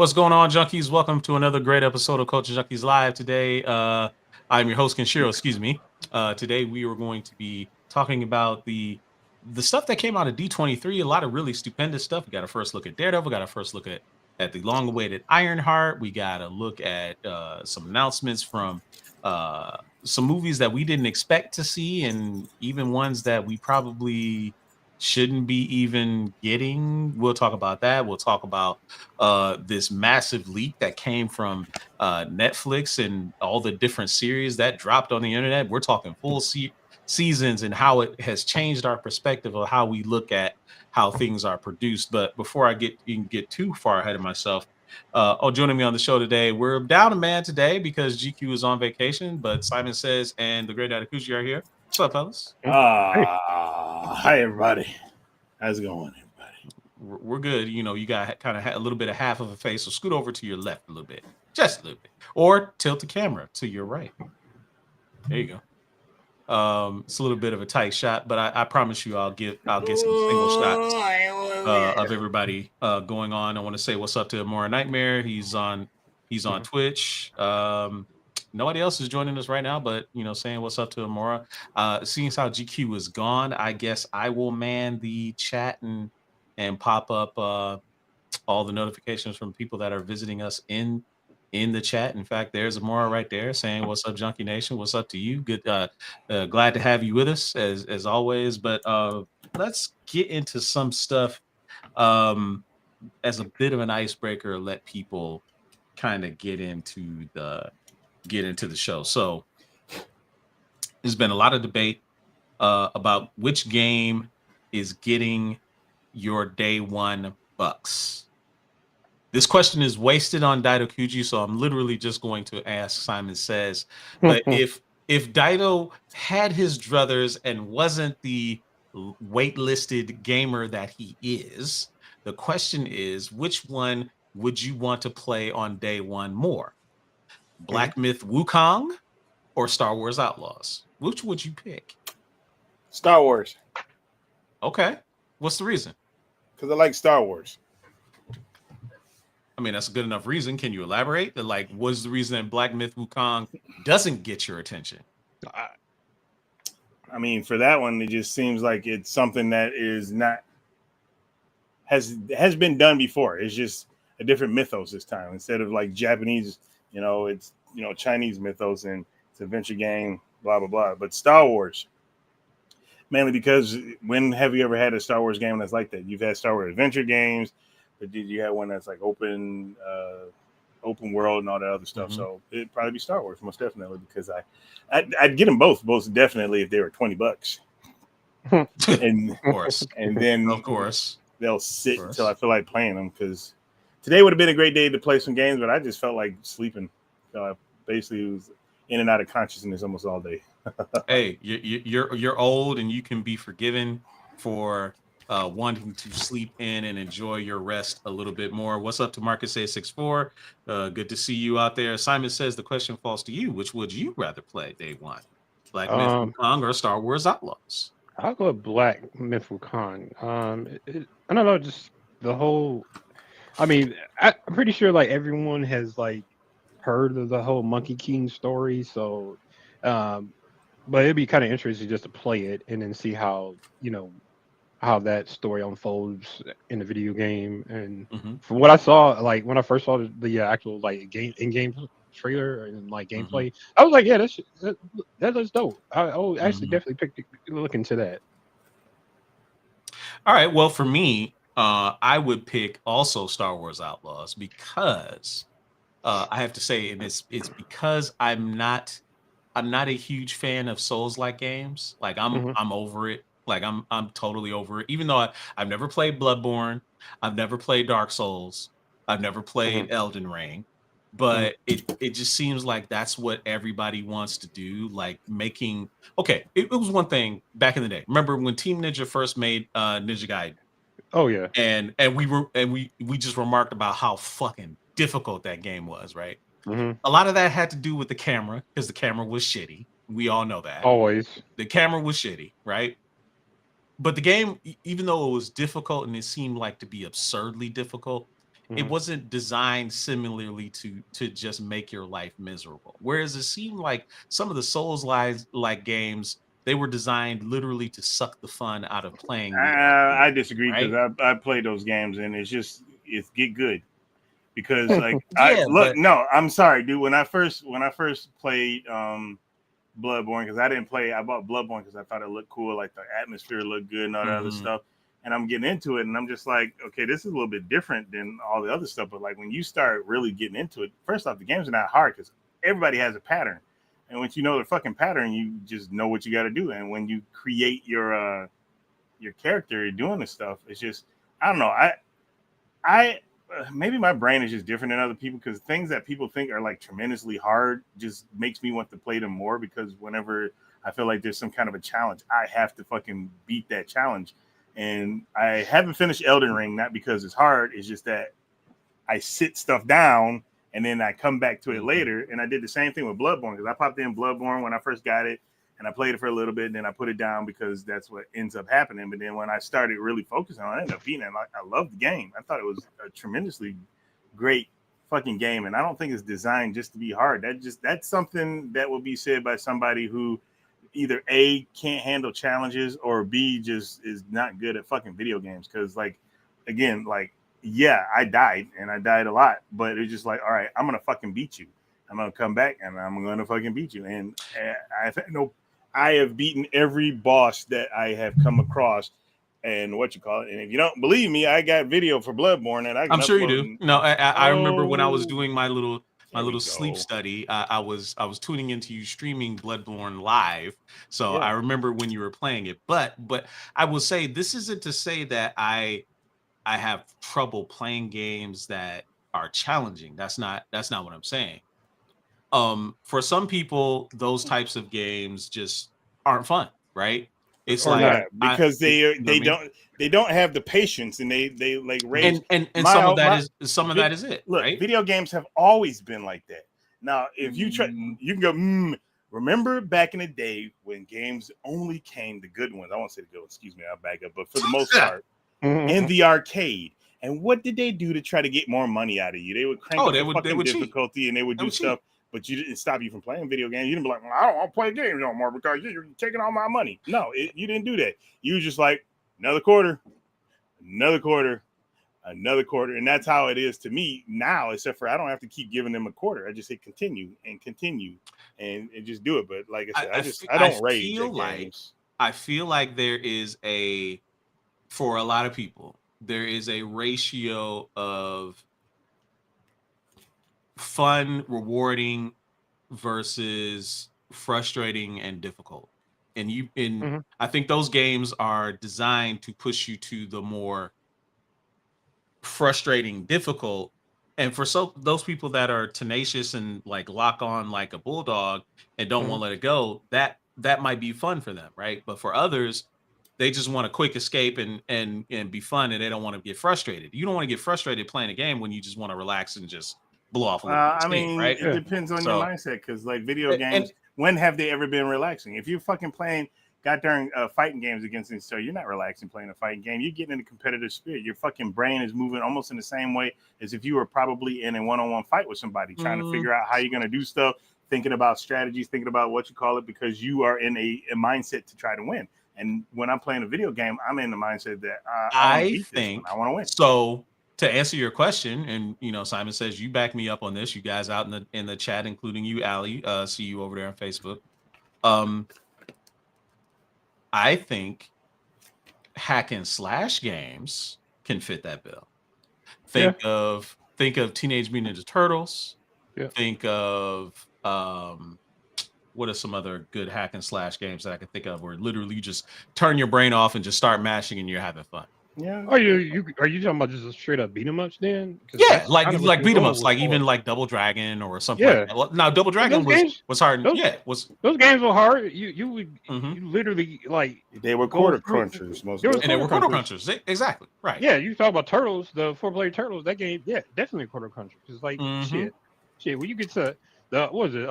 What's going on, Junkies? Welcome to another great episode of Culture Junkies Live. Today, I'm your host, Kenshiro. Excuse me. Today, we are going to be talking about the stuff that came out of D23. A lot of really stupendous stuff. We got a first look at Daredevil. Got a first look at the long-awaited Ironheart. We got a look at some announcements from some movies that we didn't expect to see, and even ones that we probably shouldn't be even getting. We'll talk about that. We'll talk about this massive leak that came from Netflix and all the different series that dropped on the internet. We're talking full seasons and how it has changed our perspective of how we look at how things are produced. But before I get too far ahead of myself, joining me on the show today, we're down a man today because GQ is on vacation, but Simon Says and the Great Atakuji are here. What's up, fellas? Hi everybody. How's it going, everybody? We're good. You know, you got kind of a little bit of half of a face, so scoot over to your left a little bit, just a little bit, or tilt the camera to your right. There you go. It's a little bit of a tight shot, but I promise you, I'll get some single shots of everybody going on. I want to say what's up to Amora Nightmare. He's on Twitch. Nobody else is joining us right now, but saying what's up to Amora. Seeing as how GQ is gone, I guess I will man the chat and pop up all the notifications from people that are visiting us in the chat. In fact, there's Amora right there saying what's up, Junkie Nation. What's up to you? Good, glad to have you with us as always. But let's get into some stuff as a bit of an icebreaker. Let people kind of get into the show. So there's been a lot of debate about which game is getting your day one bucks. This question is wasted on Daido Kuji, so I'm literally just going to ask Simon Says. But if Daido had his druthers and wasn't the waitlisted gamer that he is, the question is, which one would you want to play on day one more? Black Myth Wukong or Star Wars Outlaws? Which would you pick? Star Wars. Okay. What's the reason? Because I like Star Wars. I mean, that's a good enough reason. Can you elaborate? Like, what's the reason that Black Myth Wukong doesn't get your attention? I mean, for that one, it just seems like it's something that is not has been done before. It's just a different mythos this time. Instead of like Japanese, it's Chinese mythos and it's an adventure game, blah blah blah. But Star Wars, mainly because when have you ever had a Star Wars game that's like that? You've had Star Wars adventure games, but did you have one that's like open world and all that other stuff? Mm-hmm. So it'd probably be Star Wars, most definitely, because I'd get them both definitely if they were $20. And of course, and then of course they'll sit until I feel like playing them, because today would have been a great day to play some games, but I just felt like sleeping. So I basically was in and out of consciousness almost all day. Hey, you're old and you can be forgiven for wanting to sleep in and enjoy your rest a little bit more. What's up to Marcus A64? Good to see you out there. Simon Says the question falls to you. Which would you rather play day one? Black Myth Wukong or Star Wars Outlaws? I'll go with Black Myth Wukong. I don't know, just the whole. I mean, I'm pretty sure like everyone has like heard of the whole Monkey King story, so but it'd be kind of interesting just to play it and then see how how that story unfolds in the video game. And from what I saw, like when I first saw the actual like in-game trailer and like gameplay, I was like, yeah, that looks dope. I'll actually definitely look into that. All right, well, for me, I would pick also Star Wars Outlaws because I have to say, and it's because I'm not a huge fan of Souls-like games. Like I'm over it. Like I'm totally over it. Even though I've never played Bloodborne, I've never played Dark Souls, I've never played Elden Ring, but it just seems like that's what everybody wants to do. Like making it was one thing back in the day. Remember when Team Ninja first made Ninja Gaiden? Oh yeah. And we just remarked about how fucking difficult that game was, right? A lot of that had to do with the camera, because the camera was shitty. We all know that. Always. The camera was shitty, right? But the game, even though it was difficult and it seemed like to be absurdly difficult, it wasn't designed similarly to just make your life miserable. Whereas it seemed like some of the like games, they were designed literally to suck the fun out of playing the I arcade, disagree because right? I played those games and it's get good because like I Yeah, look but no I'm sorry dude when I first played Bloodborne because I didn't play. I bought Bloodborne because I thought it looked cool, like the atmosphere looked good and all that other mhm, stuff. And I'm getting into it, and I'm just like, okay, this is a little bit different than all the other stuff. But like when you start really getting into it, first off, the games are not hard because everybody has a pattern, and once you know the fucking pattern, you just know what you got to do. And when you create your character doing this stuff, it's just I don't know. I maybe my brain is just different than other people because things that people think are like tremendously hard just makes me want to play them more because whenever I feel like there's some kind of a challenge, I have to fucking beat that challenge. And I haven't finished Elden Ring, not because it's hard, it's just that I sit stuff down and then I come back to it mhm. later. And I did the same thing with Bloodborne because I popped in Bloodborne when I first got it and I played it for a little bit and then I put it down because that's what ends up happening. But then when I started really focusing on it, I ended up beating it. Like, I loved the game. I thought it was a tremendously great fucking game. And I don't think it's designed just to be hard. That's something that will be said by somebody who either A can't handle challenges or B just is not good at fucking video games. Cause like again, like yeah, I died and I died a lot, but it's just like, all right, I'm gonna fucking beat you. I'm gonna come back and I'm gonna fucking beat you. And I have beaten every boss that I have come across. And what you call it? And if you don't believe me, I got video for Bloodborne that I can I'm sure you upload. do. And, No, I remember when I was oh, doing my there we little sleep go. study. I was tuning into you streaming Bloodborne live, so I Yeah. remember when you were playing it. But I will say this isn't to say that I have trouble playing games that are challenging. That's not what I'm saying. For some people, those types of games just aren't fun, right? It's Or like Yeah, not. because you know what I mean? they don't have the patience and they like rage. And My some of that is it, look, right? video games have always been like that. Now, if you try, Mm, you can go. Remember back in the day when games only came the good ones. I won't say the good ones. Excuse me, I'll back up. But for the most part, in the arcade. And what did they do to try to get more money out of you? They would crank Oh, up the they fucking would cheat. difficulty and they would They do would stuff, cheat. but you didn't stop you from playing video games. You didn't be like, well, I don't want to play games no more because you're taking all my money. No, you didn't do that. You were just like, another quarter, another quarter, another quarter. And that's how it is to me now, except for I don't have to keep giving them a quarter. I just hit continue and just do it. But like I said, I I don't rage feel at like games. there is for a lot of people, there is a ratio of fun, rewarding versus frustrating and difficult. And Mhm. I think those games are designed to push you to the more frustrating, difficult. And for those people that are tenacious and like lock on like a bulldog and don't want Mhm. to let it go, that might be fun for them, right? But for others, they just want a quick escape and be fun, and they don't want to get frustrated. You don't want to get frustrated playing a game when you just want to relax and just blow off a little bit of I steam, mean, right? it Yeah. depends on your So mindset because, like, video and games, when have they ever been relaxing? If you're fucking playing goddamn fighting games against each other, you're not relaxing playing a fighting game. You're getting in a competitive spirit. Your fucking brain is moving almost in the same way as if you were probably in a one-on-one fight with somebody, trying to mm, figure out how you're going to do stuff, thinking about strategies, thinking about what you call it, because you are in a mindset to try to win. And when I'm playing a video game, I'm in the mindset that I want to I beat this one. I think want to win. so. To answer your question, and Simon says you back me up on this. You guys out in the chat, including you, Ali. See you over there on Facebook. Um, I think hack and slash games can fit that bill. Yeah. Think of Teenage Mutant Ninja Turtles. Yeah. Think of what are some other good hack and slash games that I can think of where literally you just turn your brain off and just start mashing and you're having fun. Yeah. Are you talking about just a straight up beat 'em ups then? Because Yeah, that's kind of what like you're beat 'em going ups, with like for. even like Double Dragon or something like Yeah. that. Well, now Double But Dragon was hard. those Yeah, was those games were hard. mhm. You literally like They were go quarter through. crunchers, most There was And they quarter were definitely. quarter crunchers. crunchers. Exactly. Right. Yeah, you talk about turtles, the 4-player turtles. That game, yeah, definitely a quarter cruncher. Because like Mhm. shit. When you get to the what was it?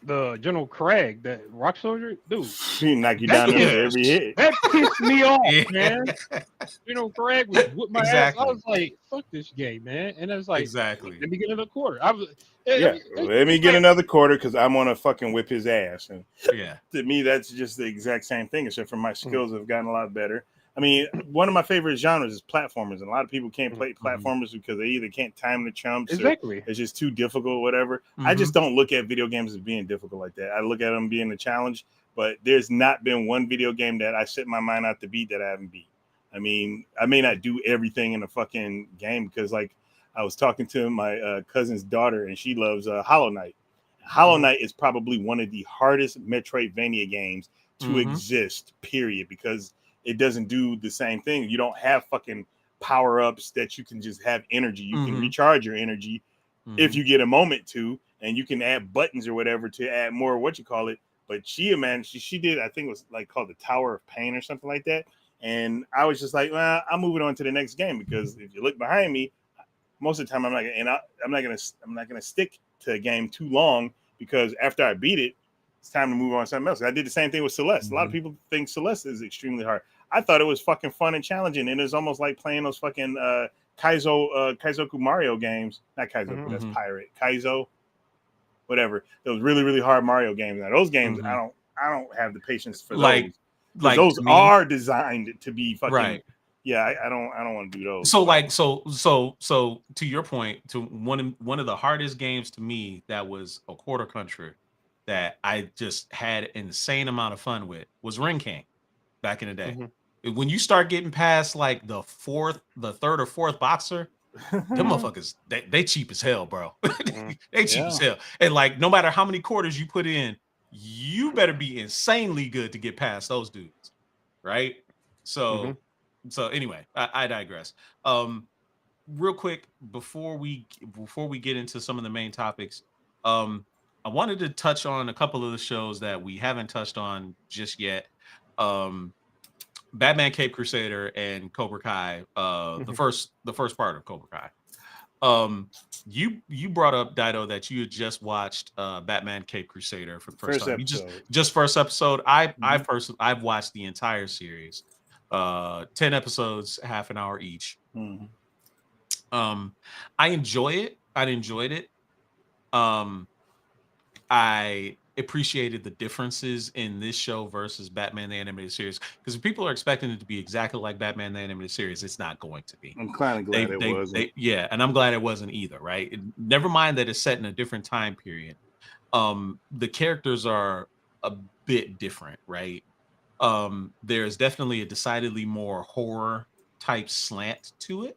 the General Craig, that rock soldier, dude. She knock you That down shit, every hit. that pissed me off, Yeah. man. General Craig was whoop my ass. Exactly. I was like, fuck this game, man. And I was like, Exactly. let me get another quarter. Yeah, let me get another quarter because I'm gonna fucking whip his ass. And Yeah. to me, that's just the exact same thing, except for my skills have gotten a lot better. I mean, one of my favorite genres is platformers, and a lot of people can't play platformers because they either can't time the chumps Exactly. or it's just too difficult or whatever. I just don't look at video games as being difficult like that. I look at them being a challenge, but there's not been one video game that I set my mind out to beat that I haven't beat. I mean, I may not do everything in a fucking game because, like, I was talking to my cousin's daughter, and she loves Hollow Knight. Hollow Knight is probably one of the hardest Metroidvania games to exist, period, because it doesn't do the same thing. You don't have fucking power-ups that you can just have energy. You can recharge your energy if you get a moment to, and you can add buttons or whatever to add more But she did, I think it was like called the Tower of Pain or something like that. And I was just like, well, I'm moving on to the next game because if you look behind me, most of the time I'm not gonna stick to a game too long because after I beat it, it's time to move on to something else. I did the same thing with Celeste. A lot of people think Celeste is extremely hard. I thought it was fucking fun and challenging, and it's almost like playing those fucking Kaizoku Mario games. Not Kaizoku, that's Pirate. Kaizo, whatever. Those really, really hard Mario games. Now those games, I don't have the patience for those. Like those are designed to be fucking right. Yeah, I don't want to do those. So like so to your point, to one of the hardest games to me that was a quarter country that I just had an insane amount of fun with was Ring King back in the day. When you start getting past like the third or fourth boxer, them motherfuckers, they cheap as hell, bro. They cheap as hell. And like no matter how many quarters you put in, you better be insanely good to get past those dudes. Right? So anyway, I digress. Real quick before we get into some of the main topics, I wanted to touch on a couple of the shows that we haven't touched on just yet. Batman Cape Crusader and Cobra Kai, the first part of Cobra Kai. You brought up, Dido, that you had just watched Batman Cape Crusader for the first time. Episode. You just first episode. I've watched the entire series. 10 episodes, half an hour each. I enjoy it. I enjoyed it. I appreciated the differences in this show versus Batman the Animated Series because if people are expecting it to be exactly like Batman the Animated Series, it's not going to be. I'm kind of glad it wasn't. Yeah, and I'm glad it wasn't either, right? Never mind that it's set in a different time period. The characters are a bit different, right? There's definitely a decidedly more horror type slant to it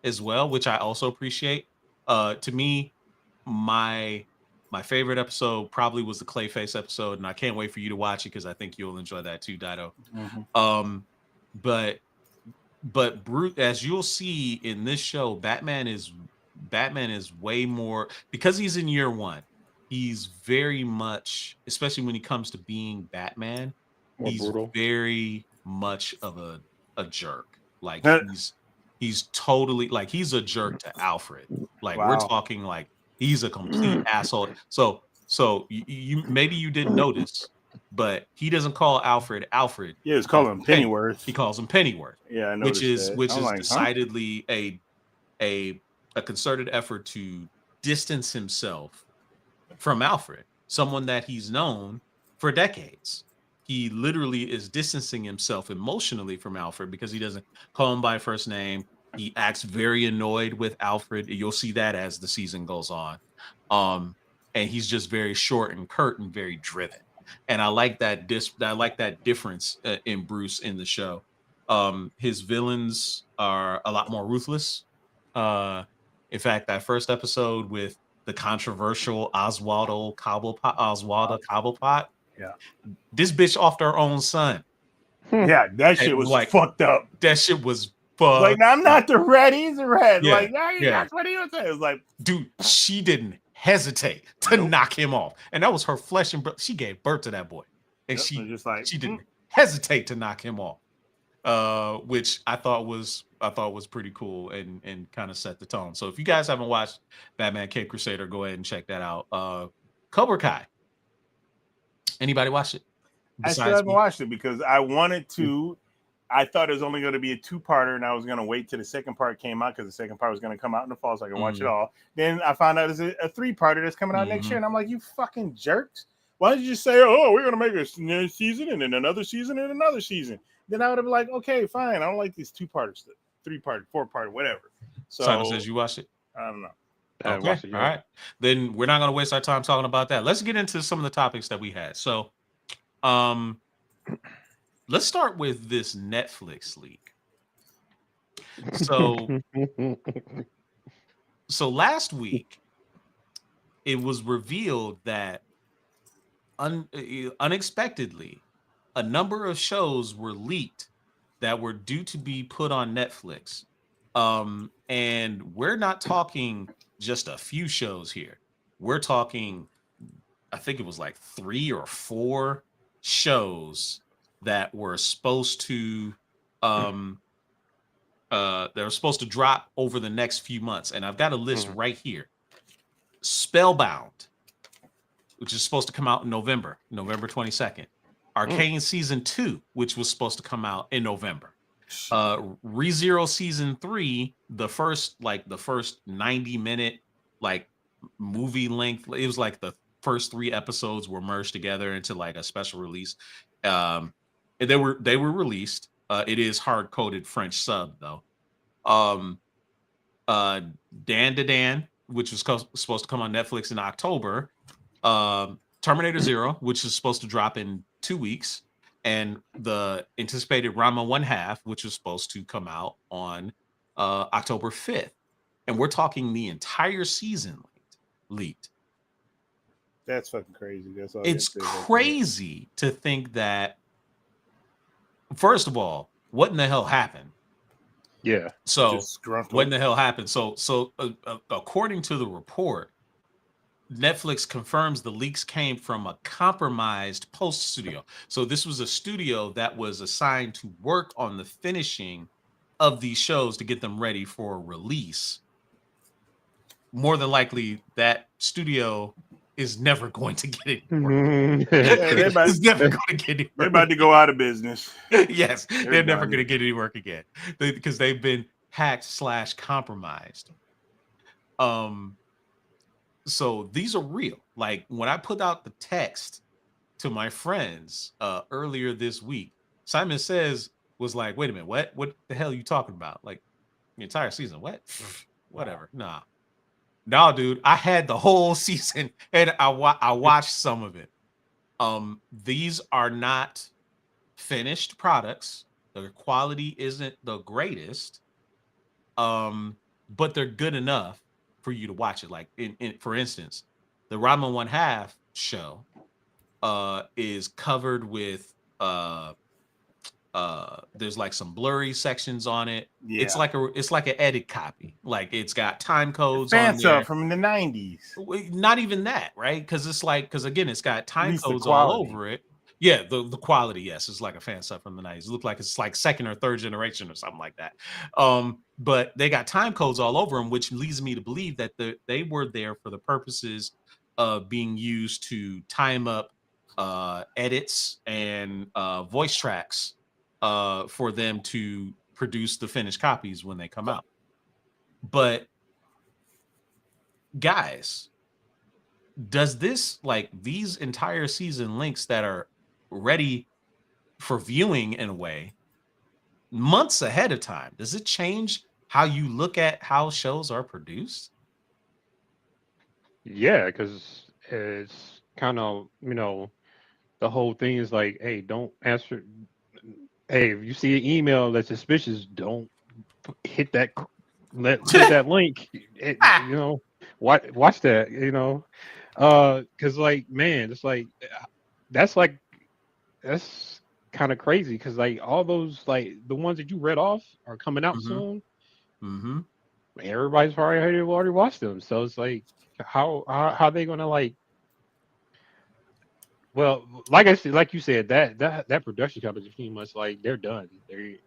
as well, which I also appreciate. To me, my favorite episode probably was the Clayface episode, and I can't wait for you to watch it because I think you'll enjoy that too, Dido. But Brute, as you'll see in this show, Batman is way more because he's in year one. He's very much, especially when he comes to being Batman, he's brutal. Very much of a jerk. Like he's totally like he's a jerk to Alfred. Like we're talking like he's a complete asshole. So you maybe you didn't notice, but he doesn't call Alfred. Yeah, he's calling him Pennyworth. He calls him Pennyworth. Yeah, I noticed which is like, decidedly a concerted effort to distance himself from Alfred, someone that he's known for decades. He literally is distancing himself emotionally from Alfred because he doesn't call him by first name. He acts very annoyed with Alfred. You'll see that as the season goes on. And he's just very short and curt and very driven. And I like that difference in Bruce in the show. His villains are a lot more ruthless. In fact, that first episode with the controversial Oswaldo Cobblepot. Yeah. This bitch offed her own son. Yeah, that shit was like fucked up. That shit was fucked. Like, no, I'm not the red, he's the red. Yeah, like, that's what he was saying. It was like, dude, she didn't hesitate to knock him off. And that was her flesh and blood. She gave birth to that boy. And she didn't hesitate to knock him off. Which I thought was pretty cool and kind of set the tone. So if you guys haven't watched Batman Cape Crusader, go ahead and check that out. Cobra Kai. Anybody watch it? I still Besides haven't me? watched it because I wanted to. I thought it was only going to be a 2-parter, and I was going to wait till the second part came out because the second part was going to come out in the fall, so I can watch it all. Then I found out it's a 3-parter that's coming out next year, and I'm like, you fucking jerks! Why don't you just say, oh, we're going to make a season and then another season and another season? Then I would have been like, okay, fine. I don't like these 2-parters, 3-part, 4-part, whatever. So Simon says you watched it. I don't know. Okay, all right. Then we're not going to waste our time talking about that. Let's get into some of the topics that we had. So, let's start with this Netflix leak. So last week, it was revealed that unexpectedly, a number of shows were leaked that were due to be put on Netflix. And we're not talking just a few shows here. We're talking, I think it was like 3 or 4 shows that were supposed to drop over the next few months. And I've got a list right here. Spellbound, which is supposed to come out in November 22nd. Arcane Season 2, which was supposed to come out in November. ReZero Season 3, the first 90-minute like movie length. It was like the first 3 episodes were merged together into like a special release. And they were released. It is hard-coded French sub though. Dan to Dan, which was supposed to come on Netflix in October. Terminator Zero, which is supposed to drop in 2 weeks, and the anticipated Rama 1/2, which was supposed to come out on October 5th. And we're talking the entire season leaked. That's fucking crazy. That's all. It's crazy to think that. First of all, what in the hell happened? Yeah. So what in the hell happened? So according to the report, Netflix confirms the leaks came from a compromised post studio. So this was a studio that was assigned to work on the finishing of these shows to get them ready for release. More than likely, that studio is never going to get it. It's never going to get it. They're about to go out of business. Yes, they're never going to get any work again because they've been hacked / compromised. So these are real. Like when I put out the text to my friends earlier this week, Simon Says was like, "Wait a minute, what? What the hell are you talking about? Like the entire season? What? Whatever. Nah, dude. I had the whole season and I watched some of it. These are not finished products. The quality isn't the greatest, but they're good enough for you to watch it. Like for instance, the Rama 1/2 show is covered with there's like some blurry sections on it. Yeah. It's like an edit copy. Like it's got time codes on there from the 90s. Not even that, right? Because again, it's got time codes all over it. Yeah, the quality, yes, it's like a fan sub from the 90s. It looked like it's like 2nd or 3rd generation or something like that. But they got time codes all over them, which leads me to believe that they were there for the purposes of being used to time up edits and voice tracks for them to produce the finished copies when they come out. But guys, does this, like these entire season links that are ready for viewing in a way months ahead of time, does it change how you look at how shows are produced? Yeah, because it's kind of, the whole thing is like, hey, don't answer. Hey, if you see an email that's suspicious, don't hit that link. Watch that, because like, man, it's like that's kind of crazy because like all those, like the ones that you read off are coming out soon. Mm-hmm. Everybody's already watched them, so it's like how are they gonna like? Well, like I said, like you said, that production company is pretty much like they're done. They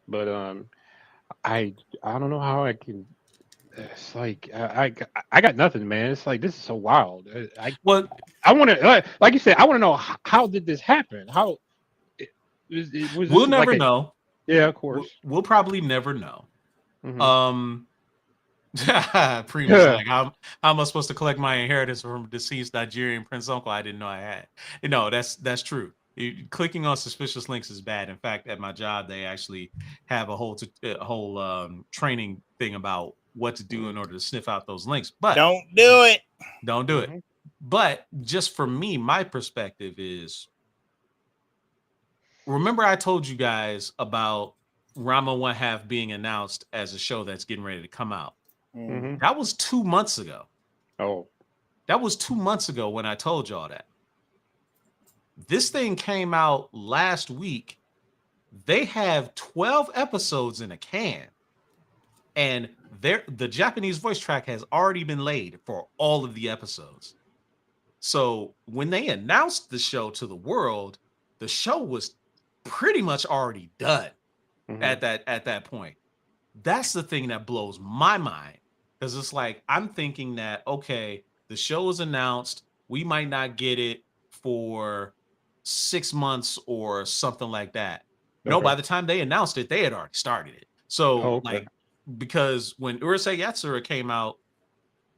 But I don't know how I can. It's like I got nothing, man. It's like this is so wild. Well, I want to like you said. I want to know how did this happen? How was we'll this like never a know. yeah? Of We'll, course. we'll probably never know. Hmm. Um, Preem is like, how am I supposed to collect my inheritance from a deceased Nigerian prince uncle I didn't know I had? No, that's true. Clicking on suspicious links is bad. In fact, at my job, they actually have a whole training thing about what to do in order to sniff out those links. But Don't do it. don't do it. Hmm. But just for me, my perspective is, remember I told you guys about Rama One Half being announced as a show that's getting ready to come out. Hmm. That was 2 months ago. Oh. That was 2 months ago when I told y'all that. This thing came out last week. They have 12 episodes in a can. And the Japanese voice track has already been laid for all of the episodes. So when they announced the show to the world, the show was pretty much already done Hmm. at that point. That's the thing that blows my mind, because it's like I'm thinking that, okay, the show is announced, we might not get it for 6 months or something like that. No, Okay. by the time they announced it, they had already started it. Oh, So okay. like, because when Urusei Yatsura came out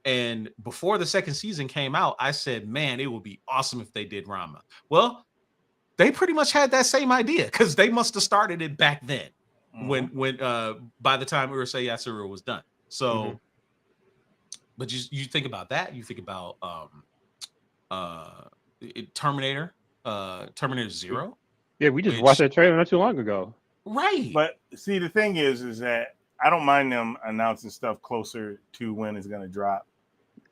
and before the second season came out, I said, man, it would be awesome if they did Rama. Well, they pretty much had that same idea because they must have started it back then when by the time Urusei Yatsura was done. Hmm. So, but you think about that, you think about Terminator, Terminator Zero, Yeah, we just watched which that trailer not too long ago. right. But see, the thing is that I don't mind them announcing stuff closer to when it's gonna drop.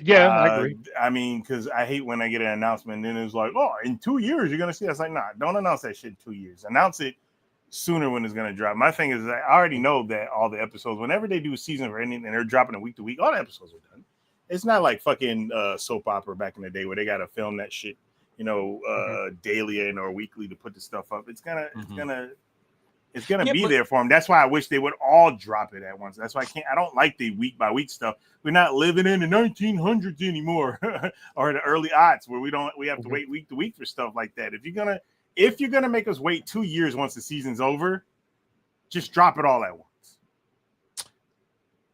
Yeah, I agree. I mean, because I hate when I get an announcement and then it's like, oh, in 2 years you're gonna see. It's like, nah, don't announce that shit in 2 years. Announce it sooner when it's gonna drop. My thing is that I already know that all the episodes, whenever they do a season or anything, and they're dropping it week to week, all the episodes are done. It's not like fucking soap opera back in the day where they gotta film that shit, daily and or weekly to put the stuff up. It's gonna Yeah, be but there for them. That's why I wish they would all drop it at once. That's why I don't like the week by week stuff. We're not living in the 1900s anymore or the early aughts where we have to wait week to week for stuff like that. If you're gonna make us wait 2 years once the season's over, just drop it all at once.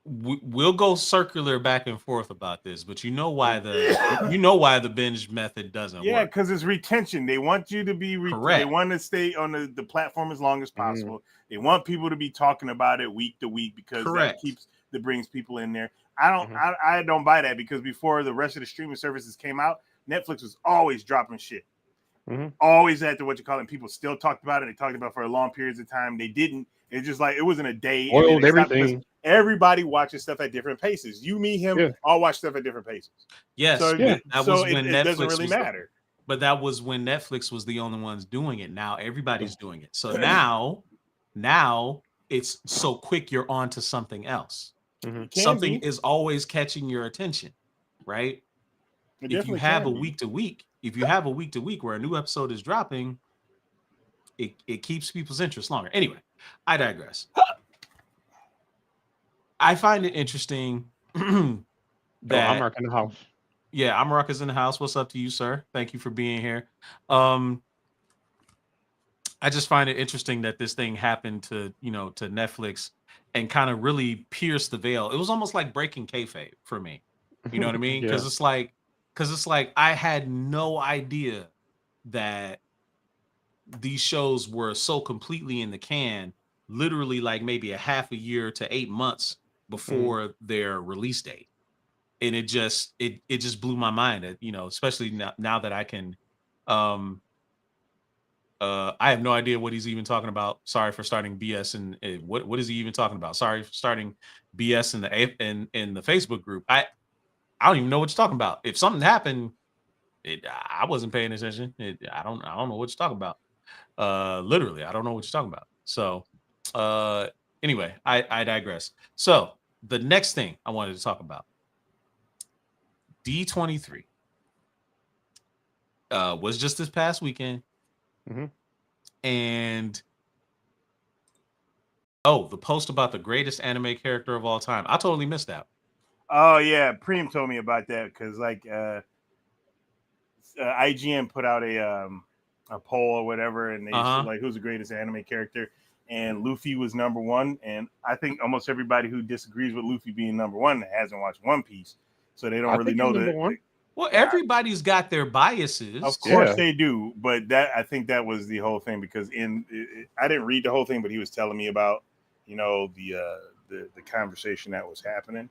we'll go circular back and forth about this, but you know why the binge method doesn't Yeah, work. because it's retention. They want you to be they Correct. want to stay on the platform as long as possible. They want people to be talking about it week to week because Correct. that brings people in there. Mhm. I don't buy that because before the rest of the streaming services came out, Netflix was always dropping shit. Mhm. Always at the people still talked about it. They talked about it for long periods of time. They didn't. It's just like it wasn't a day and then Spoiled they stopped because everything. everybody watches stuff at different paces. You, me, him, Yeah. all watch stuff at different paces. Yes, So Yeah. but that was when it doesn't Netflix really was matter. but that was when Netflix was the only ones doing it. Now everybody's doing it. So now it's so quick you're on to something else. Mhm. It can Something be. is always catching your attention, right? It If you definitely have can a be. week to week, if you have a week to week where a new episode is dropping, it keeps people's interest longer. Anyway, I digress. I find it interesting Oh, I'm that marking the house. yeah, Amarak is in the house. What's up to you, sir? Thank you for being here. Um, I just find it interesting that this thing happened to Netflix and kind of really pierced the veil. It was almost like breaking kayfabe for me. You know what I mean? Yeah. Because it's like I had no idea that these shows were so completely in the can, literally like maybe a half a year to 8 months Mhm. before their release date. And it just blew my mind that, especially now that I can um I have no idea what he's even talking about. Sorry for starting BS and what is he even talking about? Sorry for starting BS in the Facebook group. I don't even know what you're talking about. If something happened, I wasn't paying attention. I don't know what you're talking about. Literally, I don't know what you're talking about. So uh anyway, I digress. So the next thing I wanted to talk about, D23 was just this past weekend. Mhm. And oh, the post about the greatest anime character of all time. I totally missed that. Oh yeah, Preem told me about that because like IGN put out a poll or whatever, and they said like who's the greatest anime character, and Luffy was number one. And I think almost everybody who disagrees with Luffy being number one hasn't watched One Piece, so they don't really know that. Well, everybody's got their biases. Of course they do, but that I think that was the whole thing because I didn't read the whole thing, but he was telling me about the conversation that was happening.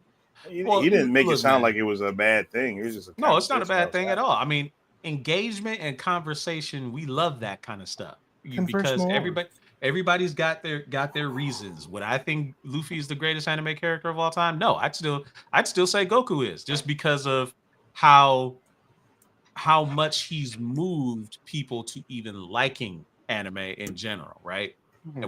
He didn't make it sound like it was a bad thing. It was just no, it's not a bad thing at all. I mean, engagement and conversation, we love that kind of stuff because everybody's got their reasons. Would I think Luffy is the greatest anime character of all time? No, I'd still say Goku is, just because of how much he's moved people to even liking anime in general, right?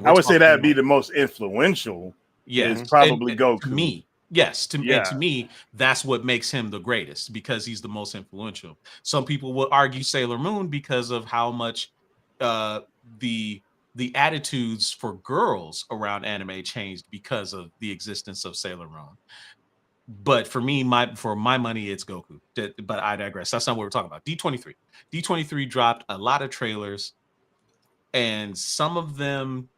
I would say that'd be the most influential. Yeah, is probably Goku. To me, yes, and to me, that's what makes him the greatest because he's the most influential. Some people will argue Sailor Moon because of how much the attitudes for girls around anime changed because of the existence of Sailor Moon. But for me, for my money, it's Goku. But I digress. That's not what we're talking about. D23. D23 dropped a lot of trailers, and some of them,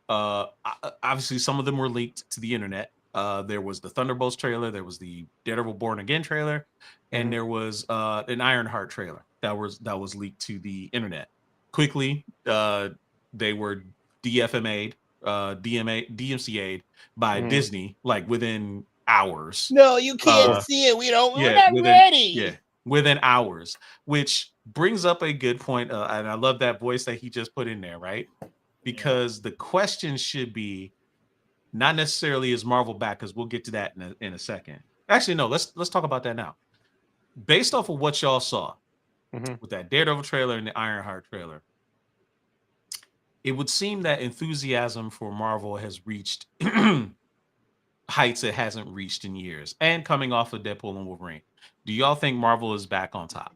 obviously, some of them were leaked to the internet. There was the Thunderbolts trailer, there was the Daredevil Born Again trailer, and there was an Ironheart trailer that was leaked to the internet. Quickly, they were DFMA'd, DMCA'd by Disney, like within hours. No, you can't see it. We're not ready. Yeah, within hours, which brings up a good point. And I love that voice that he just put in there, right? Because the question should be not necessarily is Marvel back, because we'll get to that in a second. Actually, no, let's talk about that now. Based off of what y'all saw with that Daredevil trailer and the Ironheart trailer, it would seem that enthusiasm for Marvel has reached heights it hasn't reached in years. And coming off of Deadpool and Wolverine, do y'all think Marvel is back on top?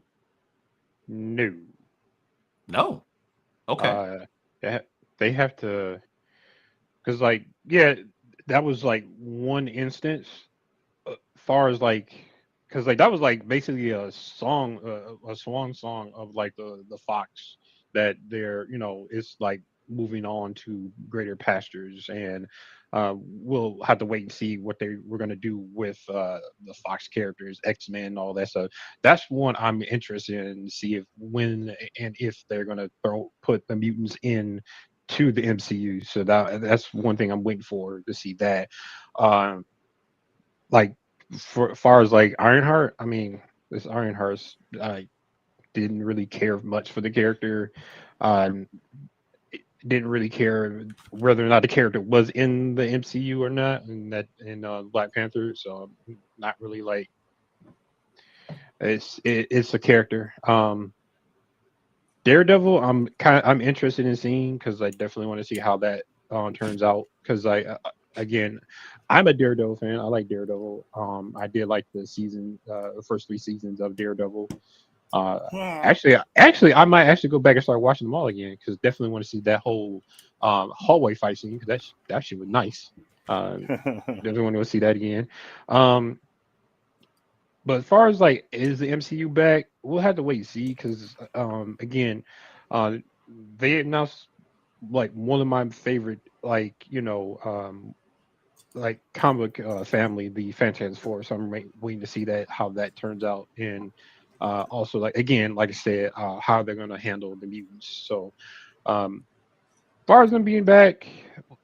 No. Okay. They have to, because like, yeah, that was like one instance. Far as like, because like that was like basically a song, a swan song of like the Fox that they're it's like moving on to greater pastures, and we'll have to wait and see what they were going to do with the Fox characters, X-Men, and all that stuff. That's one I'm interested in, see if when and if they're going to put the mutants in to the MCU. So that's one thing I'm waiting for to see that. Like for far as like Ironheart, I mean, this Ironheart's I didn't really care much for the character. Didn't really care whether or not the character was in the MCU or not, and that in Black Panther. So not really like it's a character. Daredevil, I'm interested in seeing because I definitely want to see how that turns out. Because again, I'm a Daredevil fan. I like Daredevil. I did like the first 3 seasons of Daredevil. Actually, I might actually go back and start watching them all again because definitely want to see that whole hallway fight scene because that shit was nice. Definitely want to see that again. But as far as like, is the MCU back? We'll have to wait and see because again, they announced like one of my favorite like like comic family, the Fantastic Four. So I'm waiting to see how that turns out, and also like again, like I said, how they're gonna handle the mutants. So as far as them being back,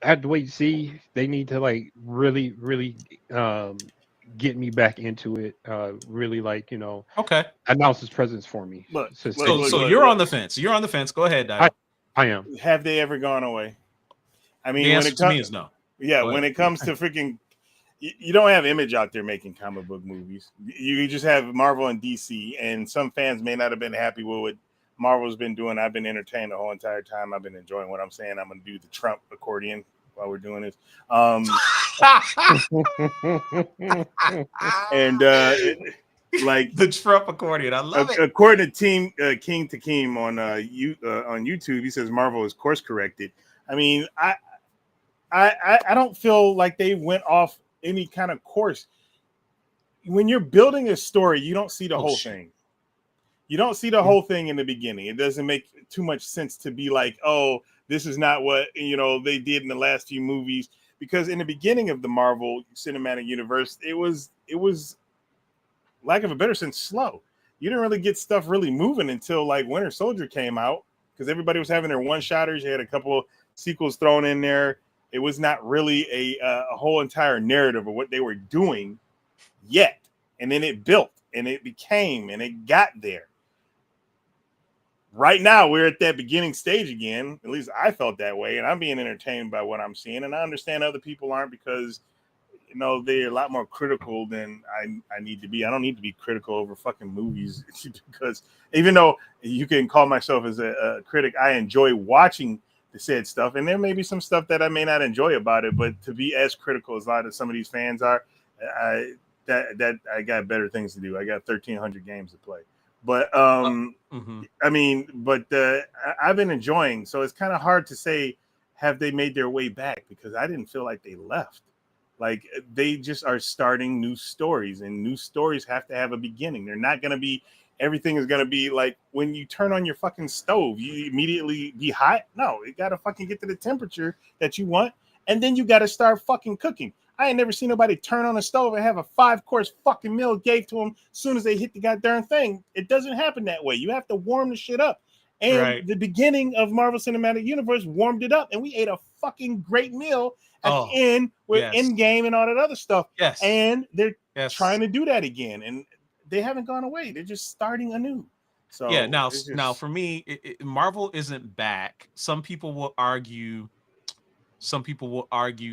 I have to wait and see. They need to like really get me back into it. Really like okay, announce his presence for me. So you're on the fence. You're on the fence. Go ahead, Dad. I am. Have they ever gone away? I mean, the answer to me is no. Yeah, when it comes to freaking, you don't have Image out there making comic book movies. You just have Marvel and DC, and some fans may not have been happy with what Marvel's been doing. I've been entertained the whole entire time. I've been enjoying what I'm saying. I'm going to do the Trump accordion while we're doing this. And like the Trump accordion, I love it. According to King Takeem on YouTube, he says Marvel is course corrected. I mean, I don't feel like they went off any kind of course. when you're building a story, you don't see the Oh, whole shit. thing. You don't see the whole thing in the beginning. It doesn't make too much sense to be like, oh, this is not what they did in the last few movies. Because in the beginning of the Marvel Cinematic Universe, it was lack of a better sense, slow. You didn't really get stuff really moving until like Winter Soldier came out, because everybody was having their one-shotters. You had a couple sequels thrown in there. It was not really a whole entire narrative of what they were doing yet. And then it built and it became and it got there. Right now, we're at that beginning stage again. At least I felt that way, and I'm being entertained by what I'm seeing. And I understand other people aren't, because they're a lot more critical than I need to be. I don't need to be critical over fucking movies, because even though you can call myself as a critic, I enjoy watching the said stuff, and there may be some stuff that I may not enjoy about it. But to be as critical as a lot of some of these fans are, that I got better things to do. I got 1,300 games to play. But I mean, but I've been enjoying. So it's kind of hard to say, have they made their way back? Because I didn't feel like they left. Like, they just are starting new stories, and new stories have to have a beginning. They're not going to be, everything is going to be like when you turn on your fucking stove, you immediately be hot. No, you got to fucking get to the temperature that you want. And then you got to start fucking cooking. I ain't never seen nobody turn on a stove and have a 5-course fucking meal gave to them as soon as they hit the goddamn thing. It doesn't happen that way. You have to warm the shit up. And the beginning of Marvel Cinematic Universe warmed it up, and we ate a fucking great meal at the end with Endgame and all that other stuff. Yes. And they're trying to do that again, and they haven't gone away. They're just starting anew. So yeah, now for me, Marvel isn't back. Some people will argue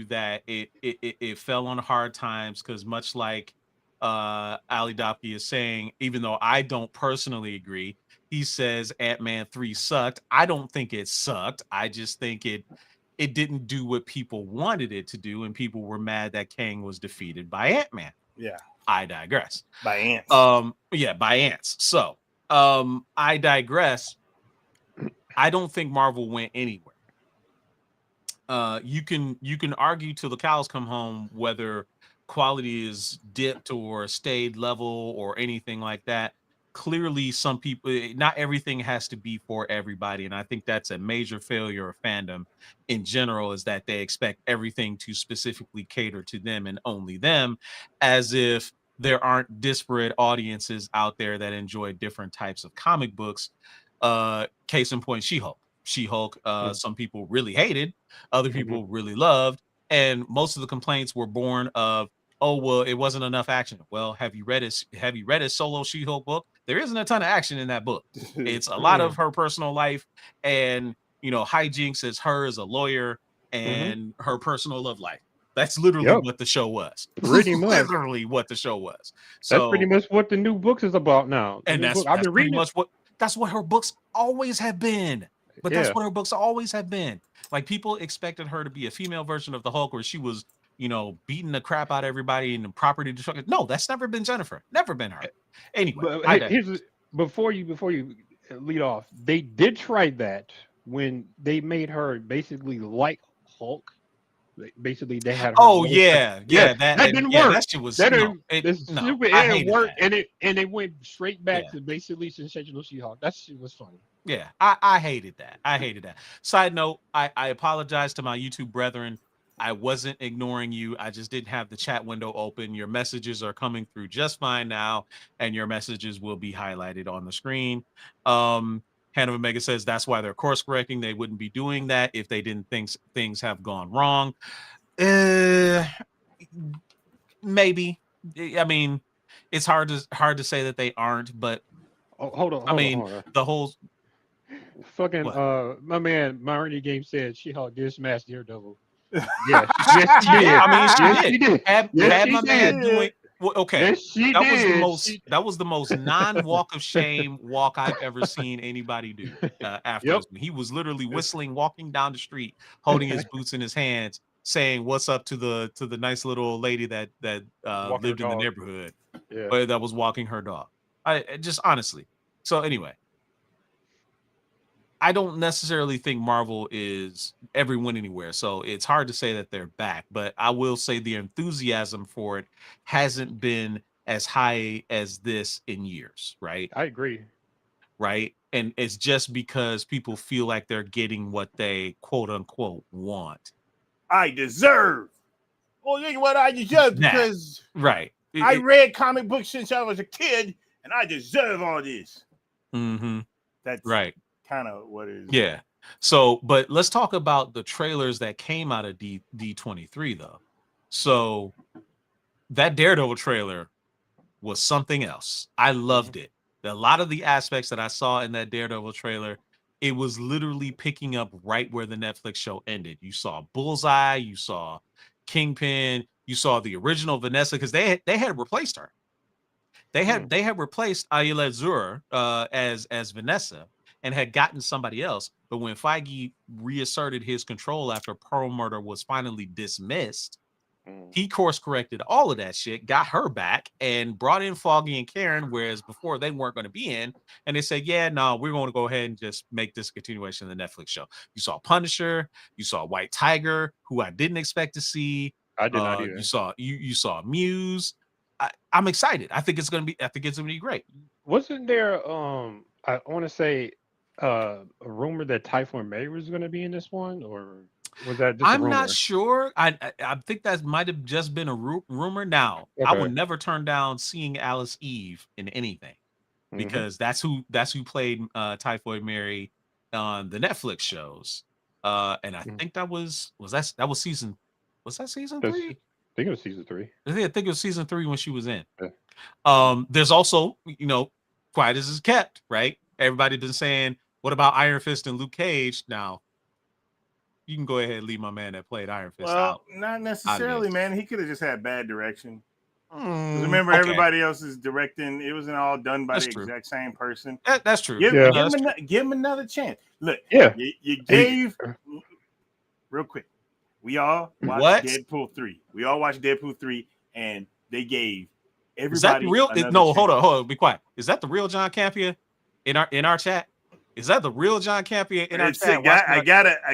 that it fell on hard times, because much like Ali Dopke is saying, even though I don't personally agree, he says Ant-Man 3 sucked. I don't think it sucked. I just think it didn't do what people wanted it to do, and people were mad that Kang was defeated by Ant-Man. Yeah. I digress. By ants. By ants. So I digress. I don't think Marvel went anywhere. You can argue till the cows come home whether quality is dipped or stayed level or anything like that. Clearly, some people, not everything has to be for everybody, and I think that's a major failure of fandom in general, is that they expect everything to specifically cater to them and only them, as if there aren't disparate audiences out there that enjoy different types of comic books. Case in point, She-Hulk, some people really hated, other people really loved, and most of the complaints were born of, oh, well, it wasn't enough action. Well, have you read his solo She-Hulk book? There isn't a ton of action in that book. It's a lot of her personal life, and hijinks as her as a lawyer, and her personal love life. That's literally what the show was. Pretty much. Literally what the show was. So that's pretty much what the new books is about now. And that's pretty much that's what her books always have been. But that's what her books always have been. Like, people expected her to be a female version of the Hulk, where she was, beating the crap out of everybody and property destruction. No, that's never been Jennifer. Never been her. Anyway, before you lead off, they did try that when they made her basically like Hulk. Basically, they had her. Oh yeah, that didn't work. That shit was super. It worked, and it went straight back to basically sensational She-Hulk. That shit was funny. Yeah, I hated that. Side note, I apologize to my YouTube brethren. I wasn't ignoring you. I just didn't have the chat window open. Your messages are coming through just fine now, and your messages will be highlighted on the screen. Hannah Omega says that's why they're course correcting. They wouldn't be doing that if they didn't think things have gone wrong. Maybe. I mean, it's hard to say that they aren't, but hold on. The whole fucking my man Marnie Game said She-Hulk did smash Daredevil. Yes, she did. Had my man doing okay. That was the most non-walk of shame walk I've ever seen anybody do. Afterwards, he was literally whistling, walking down the street, holding his boots in his hands, saying "What's up" to the nice little old lady that lived in the neighborhood, that was walking her dog. I just honestly. So anyway, I don't necessarily think Marvel is everyone anywhere, so it's hard to say that they're back. But I will say the enthusiasm for it hasn't been as high as this in years, right? I agree. Right. And it's just because people feel like they're getting what they quote unquote want. I deserve. Well, you know what I deserve That. because Right. I read comic books since I was a kid, and I deserve all this. Mm-hmm. That's Right. kind of what it is. Yeah. So, but let's talk about the trailers that came out of D23 though. So that Daredevil trailer was something else. I loved it. A lot of the aspects that I saw in that Daredevil trailer, it was literally picking up right where the Netflix show ended. You saw Bullseye, you saw Kingpin, you saw the original Vanessa, because they had replaced her. They had replaced Ayla Zur as Vanessa and had gotten somebody else. But when Feige reasserted his control after Pearl Murder was finally dismissed, he course corrected all of that shit, got her back, and brought in Foggy and Karen, whereas before they weren't going to be in. And they said, yeah, no, we're going to go ahead and just make this a continuation of the Netflix show. You saw Punisher, you saw White Tiger, who I didn't expect to see. I did not either. You saw Muse. I'm excited. I think it's gonna be great. Wasn't there I want to say a rumor that Typhoon Mary was going to be in this one, or was that just a I'm rumor? not sure. I think that might have just been a rumor. Now, I Okay. would never turn down seeing Alice Eve in anything, because that's who played Typhoid Mary on the Netflix shows. And I think that was season. Was that season 3? I think it was season 3. I think it was season 3 when she was in. Yeah. There's also, Quiet as is kept, right? Everybody been saying, what about Iron Fist and Luke Cage? Now, you can go ahead and leave my man that played Iron Fist out. Not necessarily, man. He could have just had bad direction. Remember, everybody else is directing. It wasn't all done by the exact same person. That's true. Give him another chance. Look, you gave real quick. We all watched Deadpool 3. We all watched Deadpool 3, and they gave everybody. Is that the real? No, chance. hold on, be quiet. Is that the real John Campia in our chat? Is that the real John Campia in our chat? I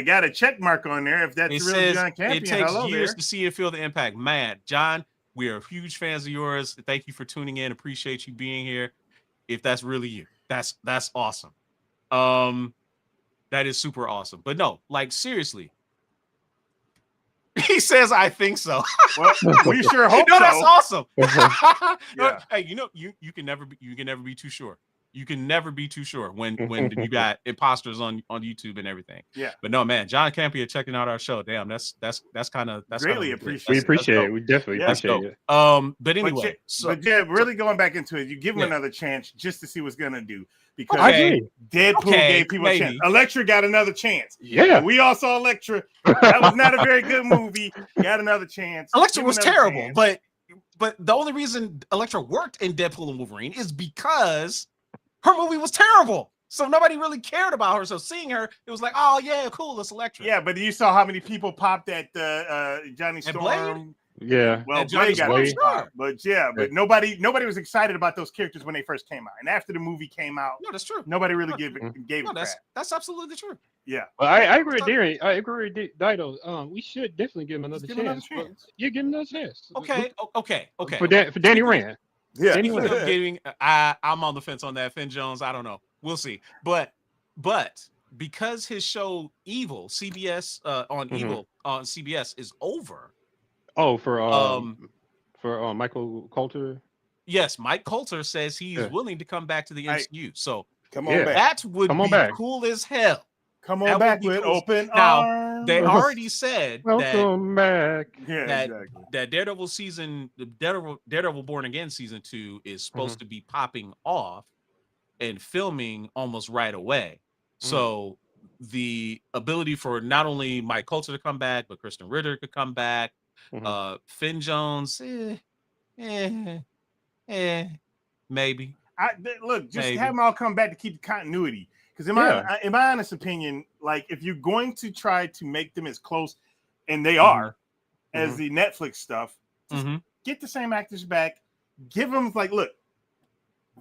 got a check mark on there. If that's the real John Campia, it takes years to see and feel the impact. Man, John, we are huge fans of yours. Thank you for tuning in. Appreciate you being here. If that's really you, that's awesome. That is super awesome. But no, like seriously. He says, "I think so." Well, we sure hope so. No, that's awesome. Yeah. Hey, you can never be too sure. You can never be too sure when you got imposters on YouTube and everything. Yeah. But no, man, John Campia checking out our show. Damn, that's really appreciate. We appreciate it. We definitely appreciate it. But anyway, really going back into it, you give him another chance just to see what's gonna do. Because Deadpool gave people a chance. Elektra got another chance. Yeah. And we all saw Elektra. That was not a very good movie. Got another chance. Elektra was terrible, but the only reason Elektra worked in Deadpool and Wolverine is because her movie was terrible. So nobody really cared about her. So seeing her, it was like, oh yeah, cool, it's Elektra. Yeah, but you saw how many people popped at Johnny Storm. Yeah. Well, Blade got popped, but nobody was excited about those characters when they first came out. And after the movie came out, no, that's true. Nobody really gave it crap. That's absolutely true. Yeah. Well, I agree with Darren. I agree with Dido. We should definitely give him another chance. Yeah, give him another chance. Okay. For Danny Rand. Yeah. I'm on the fence on that. Finn Jones, I don't know. We'll see. But because his show Evil, CBS Evil on CBS is over. Oh, for Michael Coulter. Yes, Mike Coulter says he's willing to come back to the MCU. So come on back. That would be cool as hell. Come on back with open arms. They already said welcome back. That Daredevil Born Again season 2 is supposed to be popping off and filming almost right away. So the ability for not only Mike Coulter to come back, but Kristen Ritter could come back. Finn Jones, maybe. Maybe. Have them all come back to keep the continuity. Because in my honest opinion, like if you're going to try to make them as close, and they are, as the Netflix stuff, just get the same actors back. Give them look,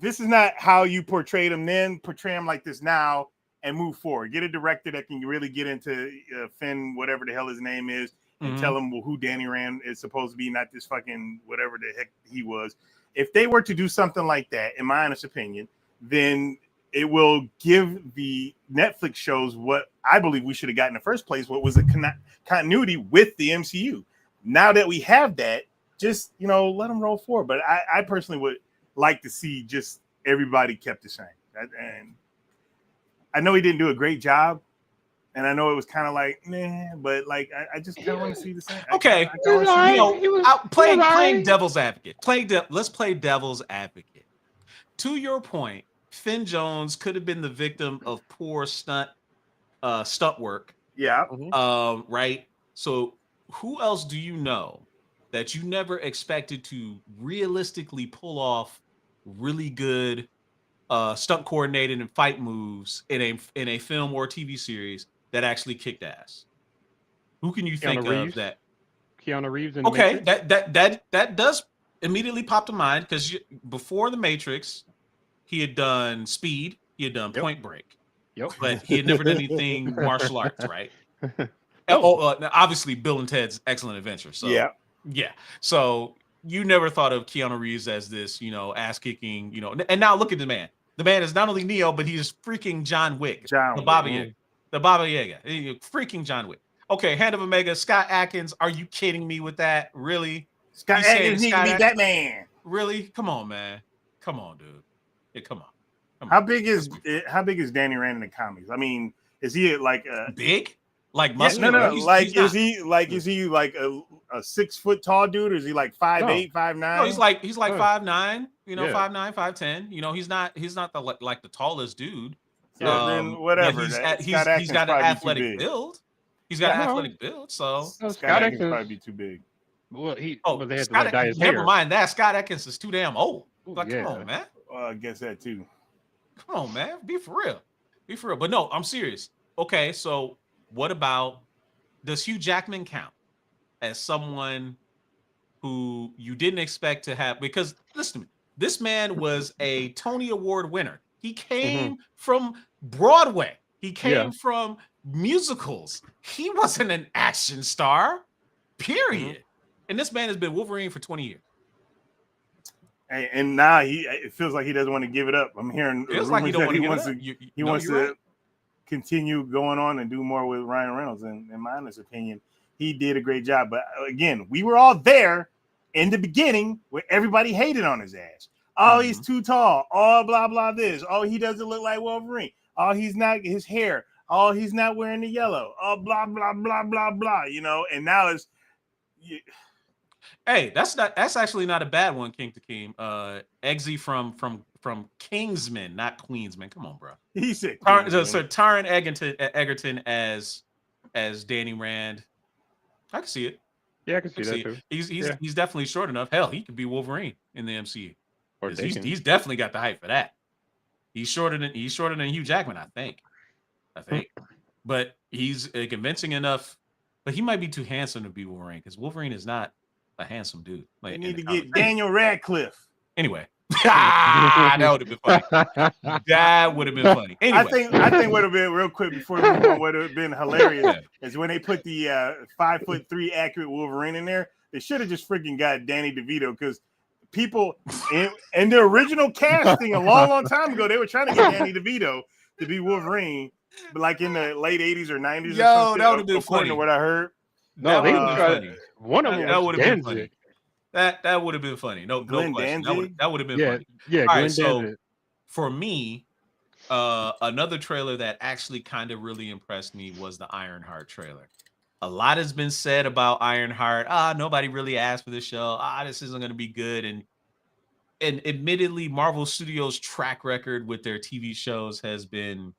this is not how you portrayed them then. Portray them like this now and move forward. Get a director that can really get into Finn, whatever the hell his name is. And tell him who Danny Rand is supposed to be, not this fucking whatever the heck he was. if they were to do something like that, in my honest opinion, then it will give the Netflix shows what I believe we should have got in the first place, what was a continuity with the MCU. Now that we have that, just, let them roll forward. But I personally would like to see just everybody kept the same. And I know he didn't do a great job, and I know it was kind of like, but like I just kind of want to see the same. Okay, playing devil's advocate. Let's play devil's advocate. To your point, Finn Jones could have been the victim of poor stunt work. Yeah. Right. So who else do you know that you never expected to realistically pull off really good stunt coordinated and fight moves in a film or TV series that actually kicked ass? Who can you think of that? Keanu Reeves in okay, the Matrix? that does immediately pop to mind, because before the Matrix, he had done Speed, he had done Point Break, but he had never done anything martial arts, right? Obviously Bill and Ted's Excellent Adventure. So yeah. So you never thought of Keanu Reeves as this, ass kicking, and now look at the man. The man is not only Neo, but he is freaking John Wick, the Baba Yaga, freaking John Wick. Okay, Hand of Omega, Scott Adkins. Are you kidding me with that? Really? Scott Adkins need to be Batman. Really? Come on, man. Come on, dude. Yeah, come on. How big is Danny Rand in the comics? I mean, is he like big? Like muscle? Yeah, no. Like, is he like a 6 foot tall dude, or is he like 5'8", 5'9"? No, he's like 5'9", 5'9", 5'10". He's not the tallest dude. Then whatever. He's got an athletic build. He's got an athletic build, so Scott Adkins probably be too big. Well, they had Scott to dye his never hair. mind that. Scott Adkins is too damn old. Like, come on, man. I guess that too. Come on, man. Be for real. But no, I'm serious. Okay, so what about, does Hugh Jackman count as someone who you didn't expect to have? Because listen to me, this man was a Tony Award winner. He came from Broadway. He came from musicals. He wasn't an action star, period. And this man has been Wolverine for 20 years. And now it feels like he doesn't want to give it up. I'm hearing rumors like he wants to continue going on and do more with Ryan Reynolds. And in my honest opinion, he did a great job. But again, we were all there in the beginning where everybody hated on his ass. Oh, he's too tall. Oh, blah, blah, this. Oh, he doesn't look like Wolverine. Oh, he's not, his hair. Oh, he's not wearing the yellow. Oh, blah, blah, blah, blah, blah, and now it's. Hey, that's actually not a bad one, King Takeem. Eggsy from Kingsman, not Queensman. Come on, bro. He said so Taron Egerton as Danny Rand. I can see it. Yeah, I can see that too. He's definitely short enough. Hell, he could be Wolverine in the MCU. He's definitely got the height for that. He's shorter than Hugh Jackman, I think. But he's convincing enough. But he might be too handsome to be Wolverine, because Wolverine is not a handsome dude. Like, you need to get Daniel Radcliffe. Anyway, that would have been funny. That would have been funny. Anyway, I think would have been real quick before we move on. Would have been hilarious is when they put the 5'3" accurate Wolverine in there. They should have just freaking got Danny DeVito, because people in the original casting a long time ago, they were trying to get Danny DeVito to be Wolverine, but like in the late 80s or 90s. Yo, that would have been funny. To what I heard. No, they tried. One of them that would have been funny. That would have been funny. No question. That would have been funny. Yeah, all right, so for me, another trailer that actually kind of really impressed me was the Ironheart trailer. A lot has been said about Ironheart. Nobody really asked for this show. This isn't going to be good. And admittedly, Marvel Studios' track record with their TV shows has been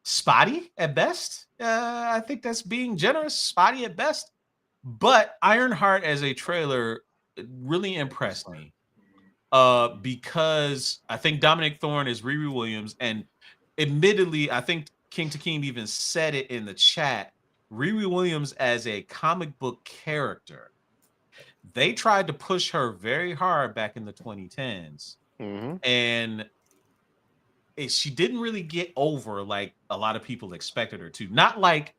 spotty at best. I think that's being generous. Spotty at best. But Ironheart as a trailer really impressed me because I think Dominic Thorne is Riri Williams. And admittedly, I think King Takeem even said it in the chat, Riri Williams as a comic book character. They tried to push her very hard back in the 2010s. And she didn't really get over like a lot of people expected her to. Not like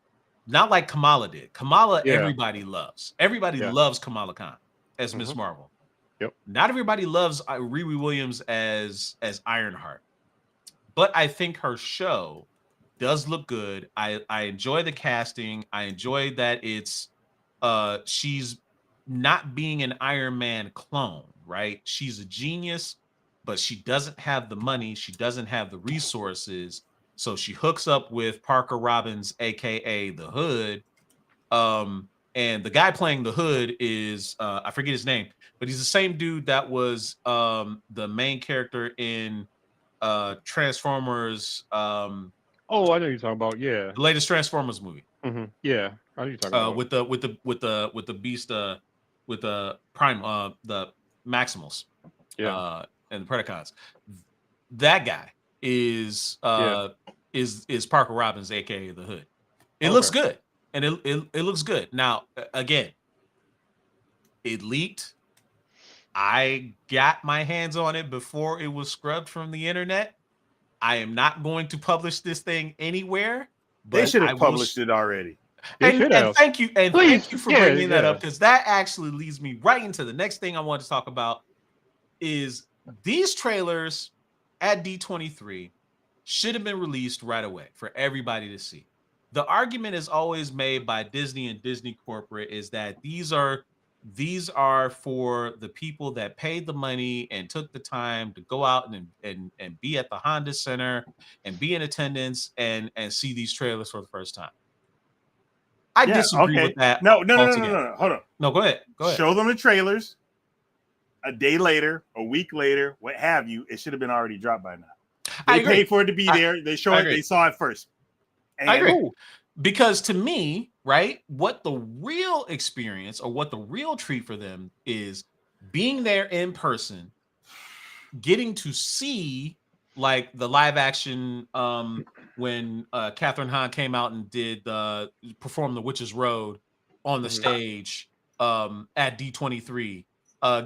Kamala did. Kamala, everybody loves. Everybody loves Kamala Khan as Miss Marvel. Yep. Not everybody loves Riri Williams as Ironheart, but I think her show does look good. I enjoy the casting. I enjoy that it's she's not being an Iron Man clone, right? She's a genius, but she doesn't have the money, she doesn't have the resources. So she hooks up with Parker Robbins, aka the Hood. And the guy playing the Hood is I forget his name, but he's the same dude that was the main character in Transformers, Oh, I know you're talking about. Yeah. the latest Transformers movie. Yeah. I know you're talking about. With the beast, with the Prime, the Maximals, Yeah. and the Predacons. That guy is Parker Robbins, aka the Hood. It looks good, and it looks good. Now, again, it leaked. I got my hands on it before it was scrubbed from the internet. I am not going to publish this thing anywhere. But They should have published it already. And thank you, and thank you for bringing that up, because that actually leads me right into the next thing I want to talk about. Is these trailers at D23 should have been released right away for everybody to see. The argument is always made by Disney and Disney Corporate is that these are for the people that paid the money and took the time to go out and be at the Honda Center and be in attendance and see these trailers for the first time. I disagree with that. No. Hold on. No, go ahead. Show them the trailers. A day later, a week later, what have you? It should have been already dropped by now. They paid for it to be there. They show it. They saw it first. And I agree. Because to me, right, what the real experience or what the real treat for them is being there in person, getting to see like the live action when Catherine Hahn came out and did perform The Witch's Road on the stage at D23,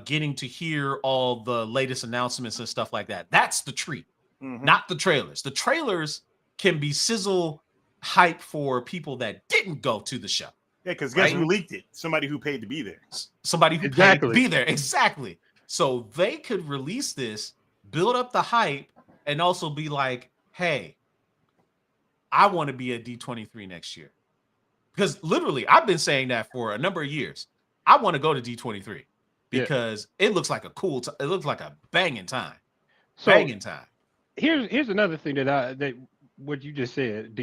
getting to hear all the latest announcements and stuff like that. That's the treat, not the trailers. The trailers can be sizzle hype for people that didn't go to the show. Yeah, because guess who leaked it? Somebody who paid to be there. Somebody who paid to be there. Exactly. So they could release this, build up the hype, and also be like, hey, I want to be at D23 next year. Because literally, I've been saying that for a number of years. I want to go to D23 because it looks like a cool it looks like a banging time. So banging time. Here's another thing that what you just said,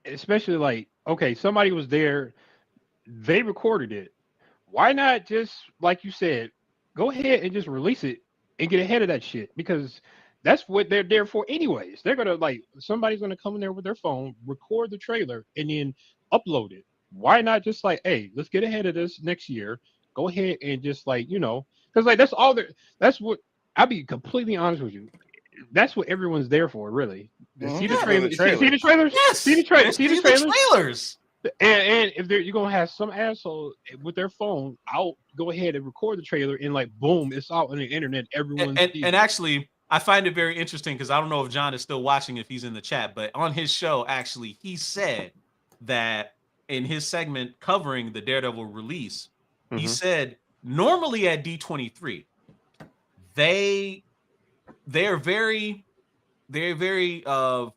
especially like, okay, somebody was there, they recorded it. Why not just, like you said, go ahead and just release it and get ahead of that shit? Because that's what they're there for anyways. They're going to somebody's going to come in there with their phone, record the trailer, and then upload it. Why not just hey, let's get ahead of this next year. Go ahead and just because that's all that's what, I'll be completely honest with you. That's what everyone's there for, really. See the trailers. See the trailers. Yes. See the trailers. See the trailers. And if you're gonna have some asshole with their phone out, go ahead and record the trailer and boom, it's out on the internet. Everyone. And actually, I find it very interesting because I don't know if John is still watching, if he's in the chat, but on his show, actually, he said that in his segment covering the Daredevil release, he said normally at D23, they're very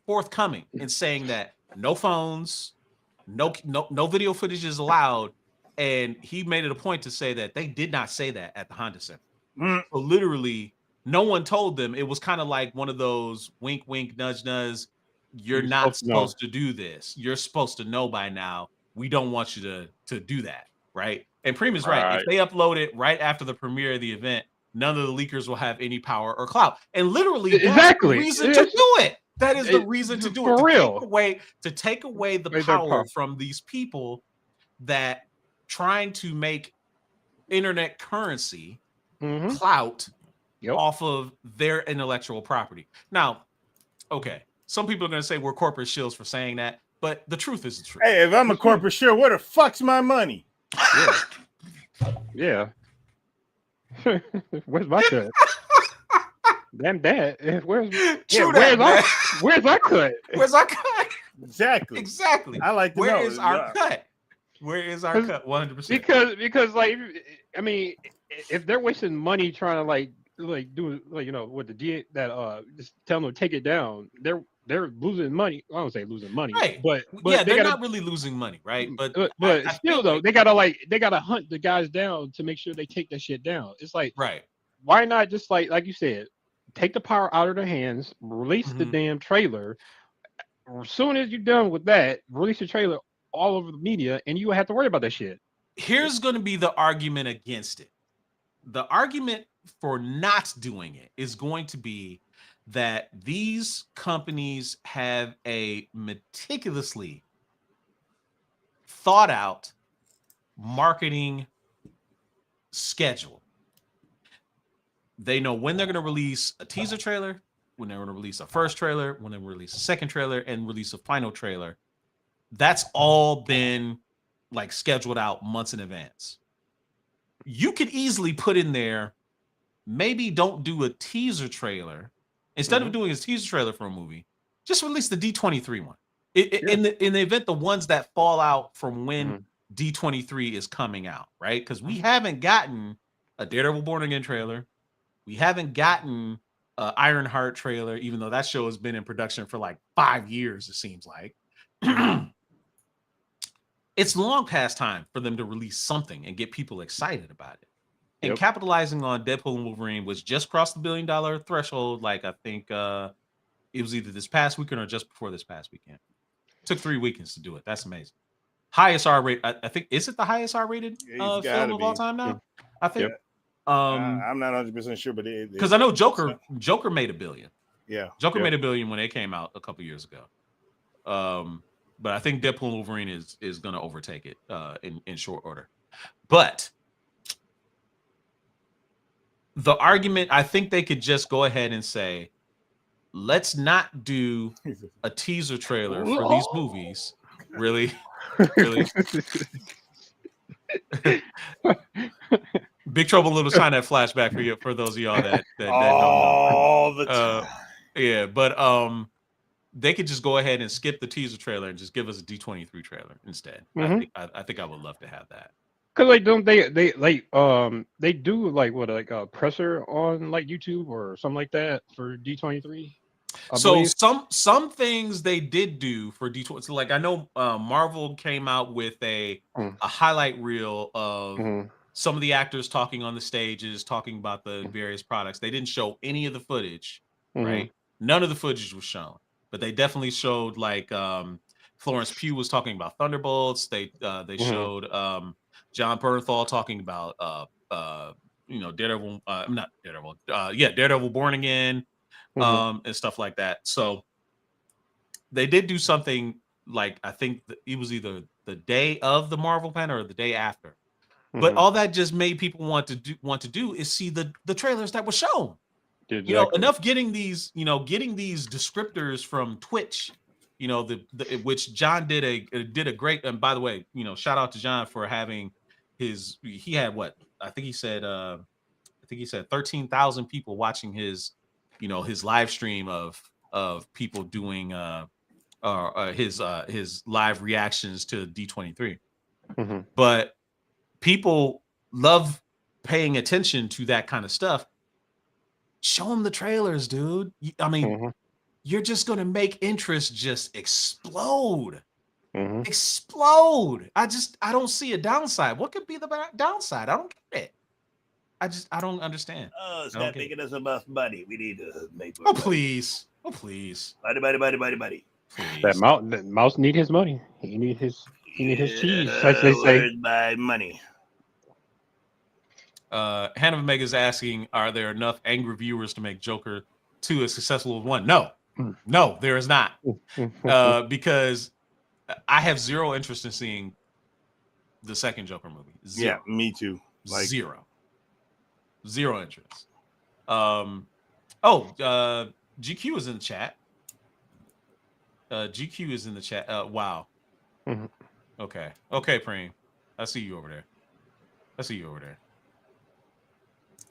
forthcoming in saying that no phones, no video footage is allowed, and he made it a point to say that they did not say that at the Honda Center. So literally, no one told them. It was kind of like one of those wink, wink, nudge, nudge. You're not supposed to do this. You're supposed to know by now. We don't want you to do that, right? And Prema's right. If they upload it right after the premiere of the event, none of the leakers will have any power or clout. And literally, that's the reason to do it. That is the reason to do it. For real. To take away the power from these people that trying to make internet currency clout off of their intellectual property. Now, okay, some people are going to say we're corporate shills for saying that, but the truth is the truth. Hey, if I'm a corporate shill, where the fuck's my money? Yeah. Where's my cut? Damn dad. Where's our cut? Where's our cut? Exactly. I like to know. Where is our cut? Where is our cut? 100%. Because I mean, if they're wasting money trying to like do with the DA that just tell them to take it down, they're losing money. I don't say losing money, Right. but Yeah, they they're gotta not really losing money, right? But but I still feel though like, they gotta hunt the guys down to make sure they take that shit down. It's like right. why not just like you said, take the power out of their hands, release the Mhm. damn trailer. As soon as you're done with that, release the trailer all over the media, and you won't have to worry about that shit. Here's going to be the argument against it. The argument for not doing it is going to be that these companies have a meticulously thought out marketing schedule. They know when they're going to release a teaser trailer, when they're going to release a first trailer, when they release a second trailer, and release a final trailer. That's all been like scheduled out months in advance. You could easily put in there, maybe don't do a teaser trailer. Instead of doing a teaser trailer for a movie, just release the D23 one. In the event the ones that fall out from when D23 is coming out, right? Because we haven't gotten a Daredevil Born Again trailer. We haven't gotten an Ironheart trailer, even though that show has been in production for like 5 years, it seems like. It's long past time for them to release something and get people excited about it. And capitalizing on Deadpool and Wolverine was just crossed the $1 billion threshold. Like I think it was either this past weekend or just before this past weekend. Took 3 weekends to do it. That's amazing. Highest R rate. I think is it the highest R rated film of all time now? I think. I'm not 100% sure, but because I know Joker made $1 billion. Yeah, Joker made $1 billion when it came out a couple years ago. But I think Deadpool and Wolverine is going to overtake it in short order. But the argument, I think they could just go ahead and say, let's not do a teaser trailer for these movies. Really? Really? Big Trouble in Little China flashback for you, for those of y'all that all the time. Yeah, but they could just go ahead and skip the teaser trailer and just give us a D23 trailer instead. I think I would love to have that. Cause like don't they do like what like a presser on like YouTube or something like that for D23? So some things they did do for D23. So like I know Marvel came out with a highlight reel of some of the actors talking on the stages, talking about the various products. They didn't show any of the footage, right? None of the footage was shown, but they definitely showed like Florence Pugh was talking about Thunderbolts. They showed John Bernthal talking about Daredevil, not Daredevil, Daredevil Born Again, and stuff like that. So they did do something like I think it was either the day of the Marvel panel or the day after. But all that just made people want to do is see the trailers that were shown. Exactly. Enough getting these descriptors from Twitch, which John did a great, and by the way, shout out to John for having he had what I think he said 13,000 people watching his live stream of people doing his live reactions to D23. But people love paying attention to that kind of stuff. Show them the trailers, dude. I mean, you're just going to make interest just explode. Explode. I don't see a downside. What could be the downside? I don't get it. I don't understand. Oh, it's not making us enough money. We need to make more money. Please. Oh, please. Money. Please. That mouse need his money. He need his cheese, as they say. Where's my money? Hannah Omega is asking, are there enough angry viewers to make Joker 2 as successful as 1? No, there is not. Because I have zero interest in seeing the second Joker movie. Zero. Yeah, me too. Zero interest. GQ is in the chat. GQ is in the chat. Wow. Okay, Preem. I see you over there.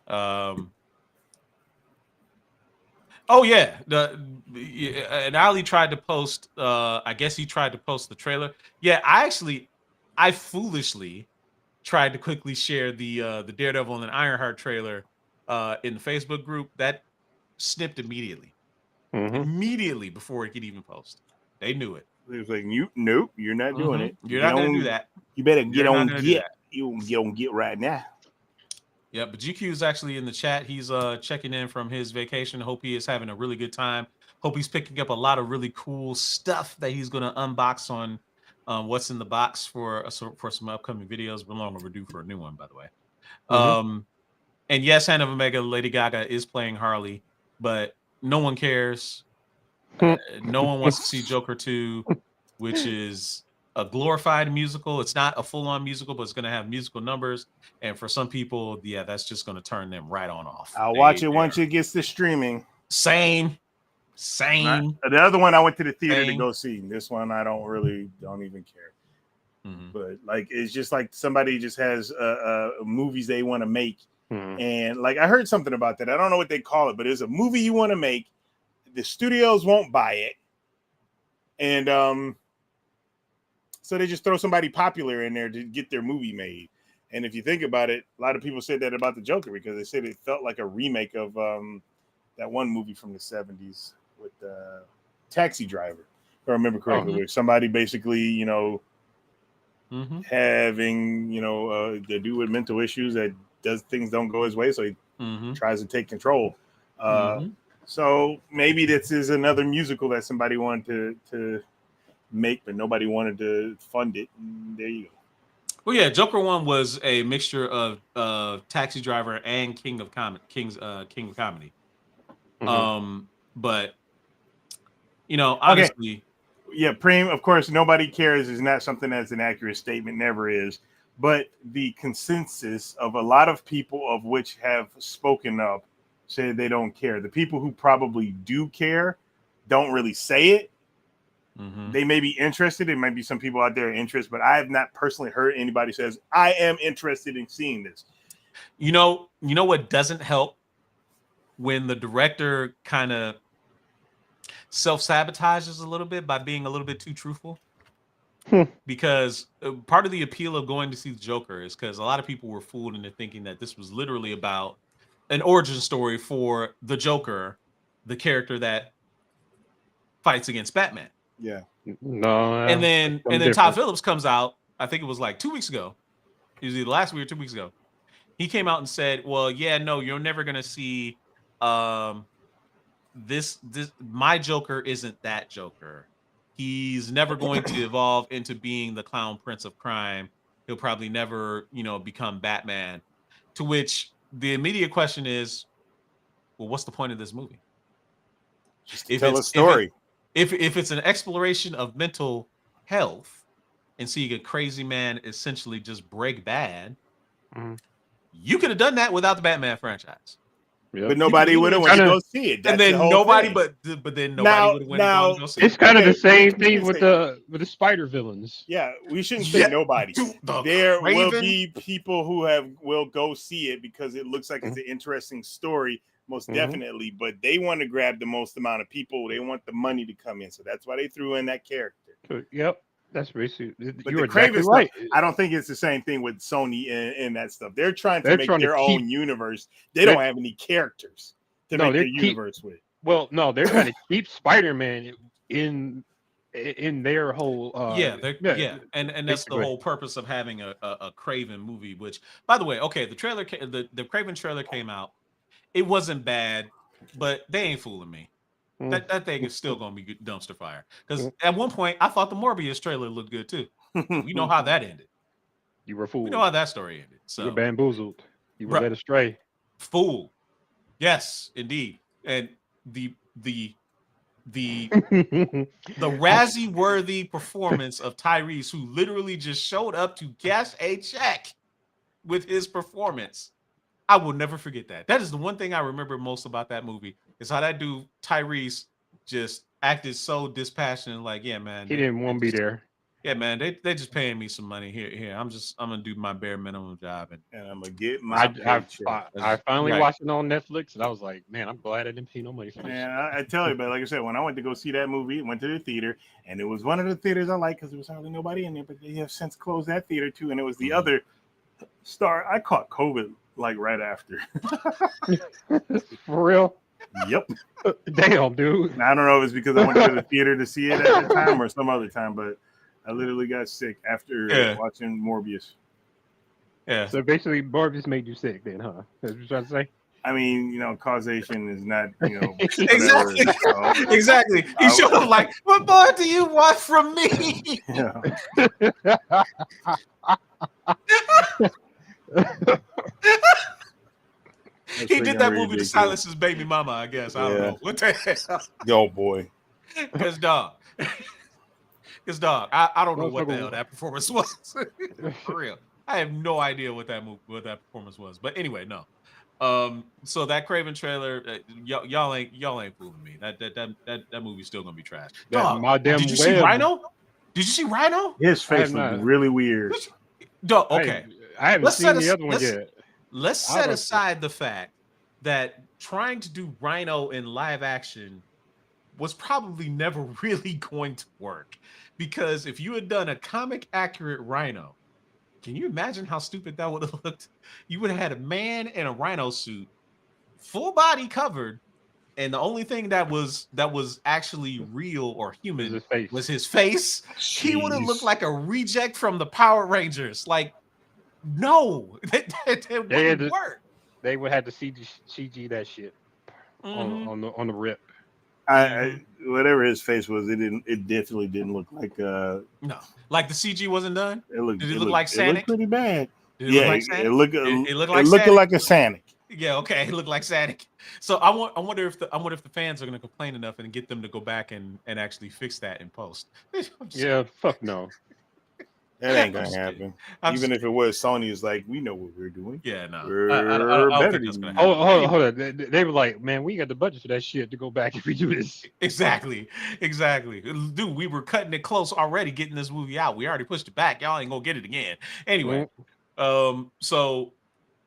And Ali tried to post. I guess he tried to post the trailer. Yeah, I foolishly tried to quickly share the Daredevil and Ironheart trailer in the Facebook group, that snipped immediately. Immediately before it could even post. They knew it. It was like, nope, you're not doing it. You're not going to do that. You better get You're on not gonna do get. that. You get on get right now. Yeah, but GQ is actually in the chat. He's checking in from his vacation. Hope he is having a really good time. Hope he's picking up a lot of really cool stuff that he's going to unbox on what's in the box for some upcoming videos. We're long overdue for a new one, by the way. And yes, Hannah of Omega, Lady Gaga is playing Harley, but no one cares. No one wants to see Joker 2, which is a glorified musical. It's not a full-on musical, but it's going to have musical numbers. And for some people, yeah, that's just going to turn them right on off. I'll watch it once it gets to streaming. Same. The other one I went to the theater to go see. This one I don't even care. But like, it's just like somebody just has movies they want to make. And like, I heard something about that. I don't know what they call it, but it's a movie you want to make. The studios won't buy it. And so they just throw somebody popular in there to get their movie made. And if you think about it, a lot of people said that about the Joker because they said it felt like a remake of that one movie from the 70s with Taxi Driver, if I remember correctly, where somebody basically, having, to do with mental issues that does things don't go his way. So he tries to take control. So maybe this is another musical that somebody wanted to make, but nobody wanted to fund it. And there you go. Well, yeah, Joker 1 was a mixture of Taxi Driver and King of Comedy. But honestly, yeah, Preem, of course, nobody cares is not something that's an accurate statement, never is. But the consensus of a lot of people of which have spoken up say they don't care. The people who probably do care don't really say it. They may be interested. There might be some people out there interested, but I have not personally heard anybody says, I am interested in seeing this. You know what doesn't help? When the director kind of self-sabotages a little bit by being a little bit too truthful. Because part of the appeal of going to see the Joker is because a lot of people were fooled into thinking that this was literally about an origin story for the Joker, the character that fights against Batman. Yeah. No. And then Todd Phillips comes out, I think it was like 2 weeks ago. It was either last week or 2 weeks ago. He came out and said, well, yeah, no, you're never going to see this my Joker isn't that Joker. He's never going to evolve into being the clown prince of crime. He'll probably never, become Batman. To which the immediate question is, well, what's the point of this movie? Just to tell a story. If it's an exploration of mental health and seeing a crazy man essentially just break bad, you could have done that without the Batman franchise. Yep. But nobody would have went to go see it. That's and then nobody, but then nobody would have went to go see it. It's kind of the same thing with the Spider villains. Yeah, we shouldn't say nobody. There will be people who will go see it because it looks like it's an interesting story, most definitely. But they want to grab the most amount of people. They want the money to come in, so that's why they threw in that character. Yep. That's basically. But you're exactly right. I don't think it's the same thing with Sony and that stuff. They're trying to make their own universe. They don't have any characters to make their universe with. Well, no, they're trying to keep Spider-Man in their whole. And that's the whole purpose of having a Craven movie. Which, by the way, okay, the trailer, the Craven trailer came out. It wasn't bad, but they ain't fooling me. That thing is still going to be dumpster fire. Because at one point, I thought the Morbius trailer looked good too. We know how that ended. You were fooled. We know how that story ended. So you were bamboozled. You were led astray. Fool. Yes, indeed. And the Razzie-worthy performance of Tyrese, who literally just showed up to cash a check with his performance. I will never forget that. That is the one thing I remember most about that movie is how that dude Tyrese just acted so dispassionate. Like, yeah, man, he didn't want to be there. Yeah, man, they just paying me some money here. I'm gonna do my bare minimum job and I'm gonna get my. I finally watched it on Netflix and I was like, man, I'm glad I didn't pay no money for this. Man, I tell you, but like I said, when I went to go see that movie, went to the theater, and it was one of the theaters I like because there was hardly nobody in there. But they have since closed that theater too, and it was the other Star, I caught COVID like right after. For real? Yep. Damn, dude. Now, I don't know if it's because I went to the theater to see it at the time or some other time, but I literally got sick after watching Morbius. Yeah. So basically, Morbius made you sick, then, huh? That's what you're trying to say? I mean, causation is not, Exactly. whatever, so, Exactly. He showed up like, what more do you want from me? yeah. He did that movie to silence his baby mama, I guess. I don't know. What the hell? Yo, boy. Because dog, I don't know what the hell that performance was. For real. I have no idea what that performance was. But anyway, no. So that Craven trailer, y'all ain't fooling me. That movie's still gonna be trash. Dog, did you see Rhino? Did you see Rhino? His face looked really weird. Dog, okay. I haven't seen the other one yet. Let's set aside the fact that trying to do Rhino in live action was probably never really going to work. Because if you had done a comic accurate Rhino, can you imagine how stupid that would have looked? You would have had a man in a rhino suit, full body covered, and the only thing that was actually real or human was his face. Jeez. He would have looked like a reject from the Power Rangers. Like, no, that wouldn't work. They would have to CG that shit on the rip. Whatever his face was, it definitely didn't look like no, like the CG wasn't done. Did it look like Sonic? It looked pretty bad. It looked like a Sonic. Yeah, okay, it looked like Sonic. So I wonder if the fans are going to complain enough and get them to go back and actually fix that in post. Yeah, fuck no. That ain't gonna happen. Even if it was, Sony is like, we know what we're doing. Yeah, no. We're better than you. Hold on. They were like, man, we got the budget for that shit to go back if we do this. Exactly. Dude, we were cutting it close already, getting this movie out. We already pushed it back. Y'all ain't gonna get it again. Anyway, so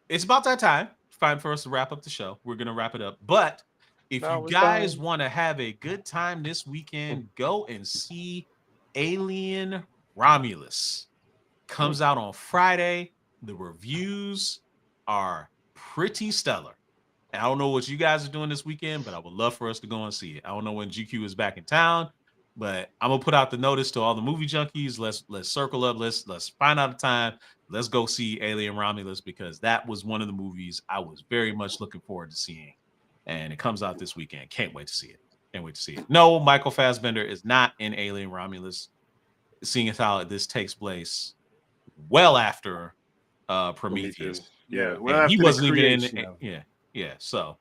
it's about that time. Time for us to wrap up the show. We're gonna wrap it up. But if you guys want to have a good time this weekend, go and see Alien Romulus. Comes out on Friday. The reviews are pretty stellar. And I don't know what you guys are doing this weekend, but I would love for us to go and see it. I don't know when GQ is back in town, but I'm gonna put out the notice to all the movie junkies. Let's circle up. Let's find out a time. Let's go see Alien Romulus, because that was one of the movies I was very much looking forward to seeing. And it comes out this weekend. Can't wait to see it. No, Michael Fassbender is not in Alien Romulus, seeing as how this takes place well after Prometheus. Yeah, well, he wasn't even in it. So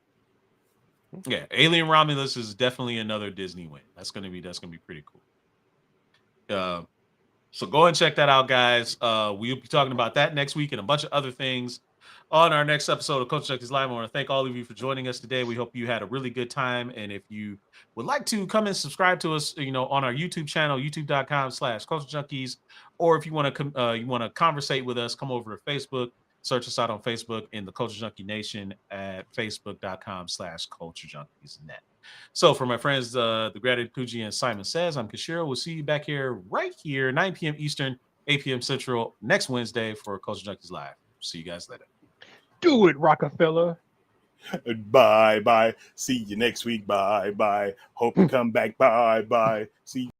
Alien Romulus is definitely another Disney win. That's gonna be pretty cool. So go and check that out, guys. We'll be talking about that next week and a bunch of other things on our next episode of Culture Junkies Live. I want to thank all of you for joining us today. We hope you had a really good time. And if you would like to come and subscribe to us, on our YouTube channel, youtube.com/Culture Junkies, or if you want to conversate with us, come over to Facebook. Search us out on Facebook in the Culture Junkie Nation at facebook.com/Culture Junkies Net. So for my friends, the Gratitude Kuji and Simon Says, I'm Kashiro. We'll see you back here right here, 9 p.m. Eastern, 8 p.m. Central, next Wednesday for Culture Junkies Live. See you guys later. Do it, Rockefeller. Bye. See you next week. Bye. Hope you come back. Bye. See you.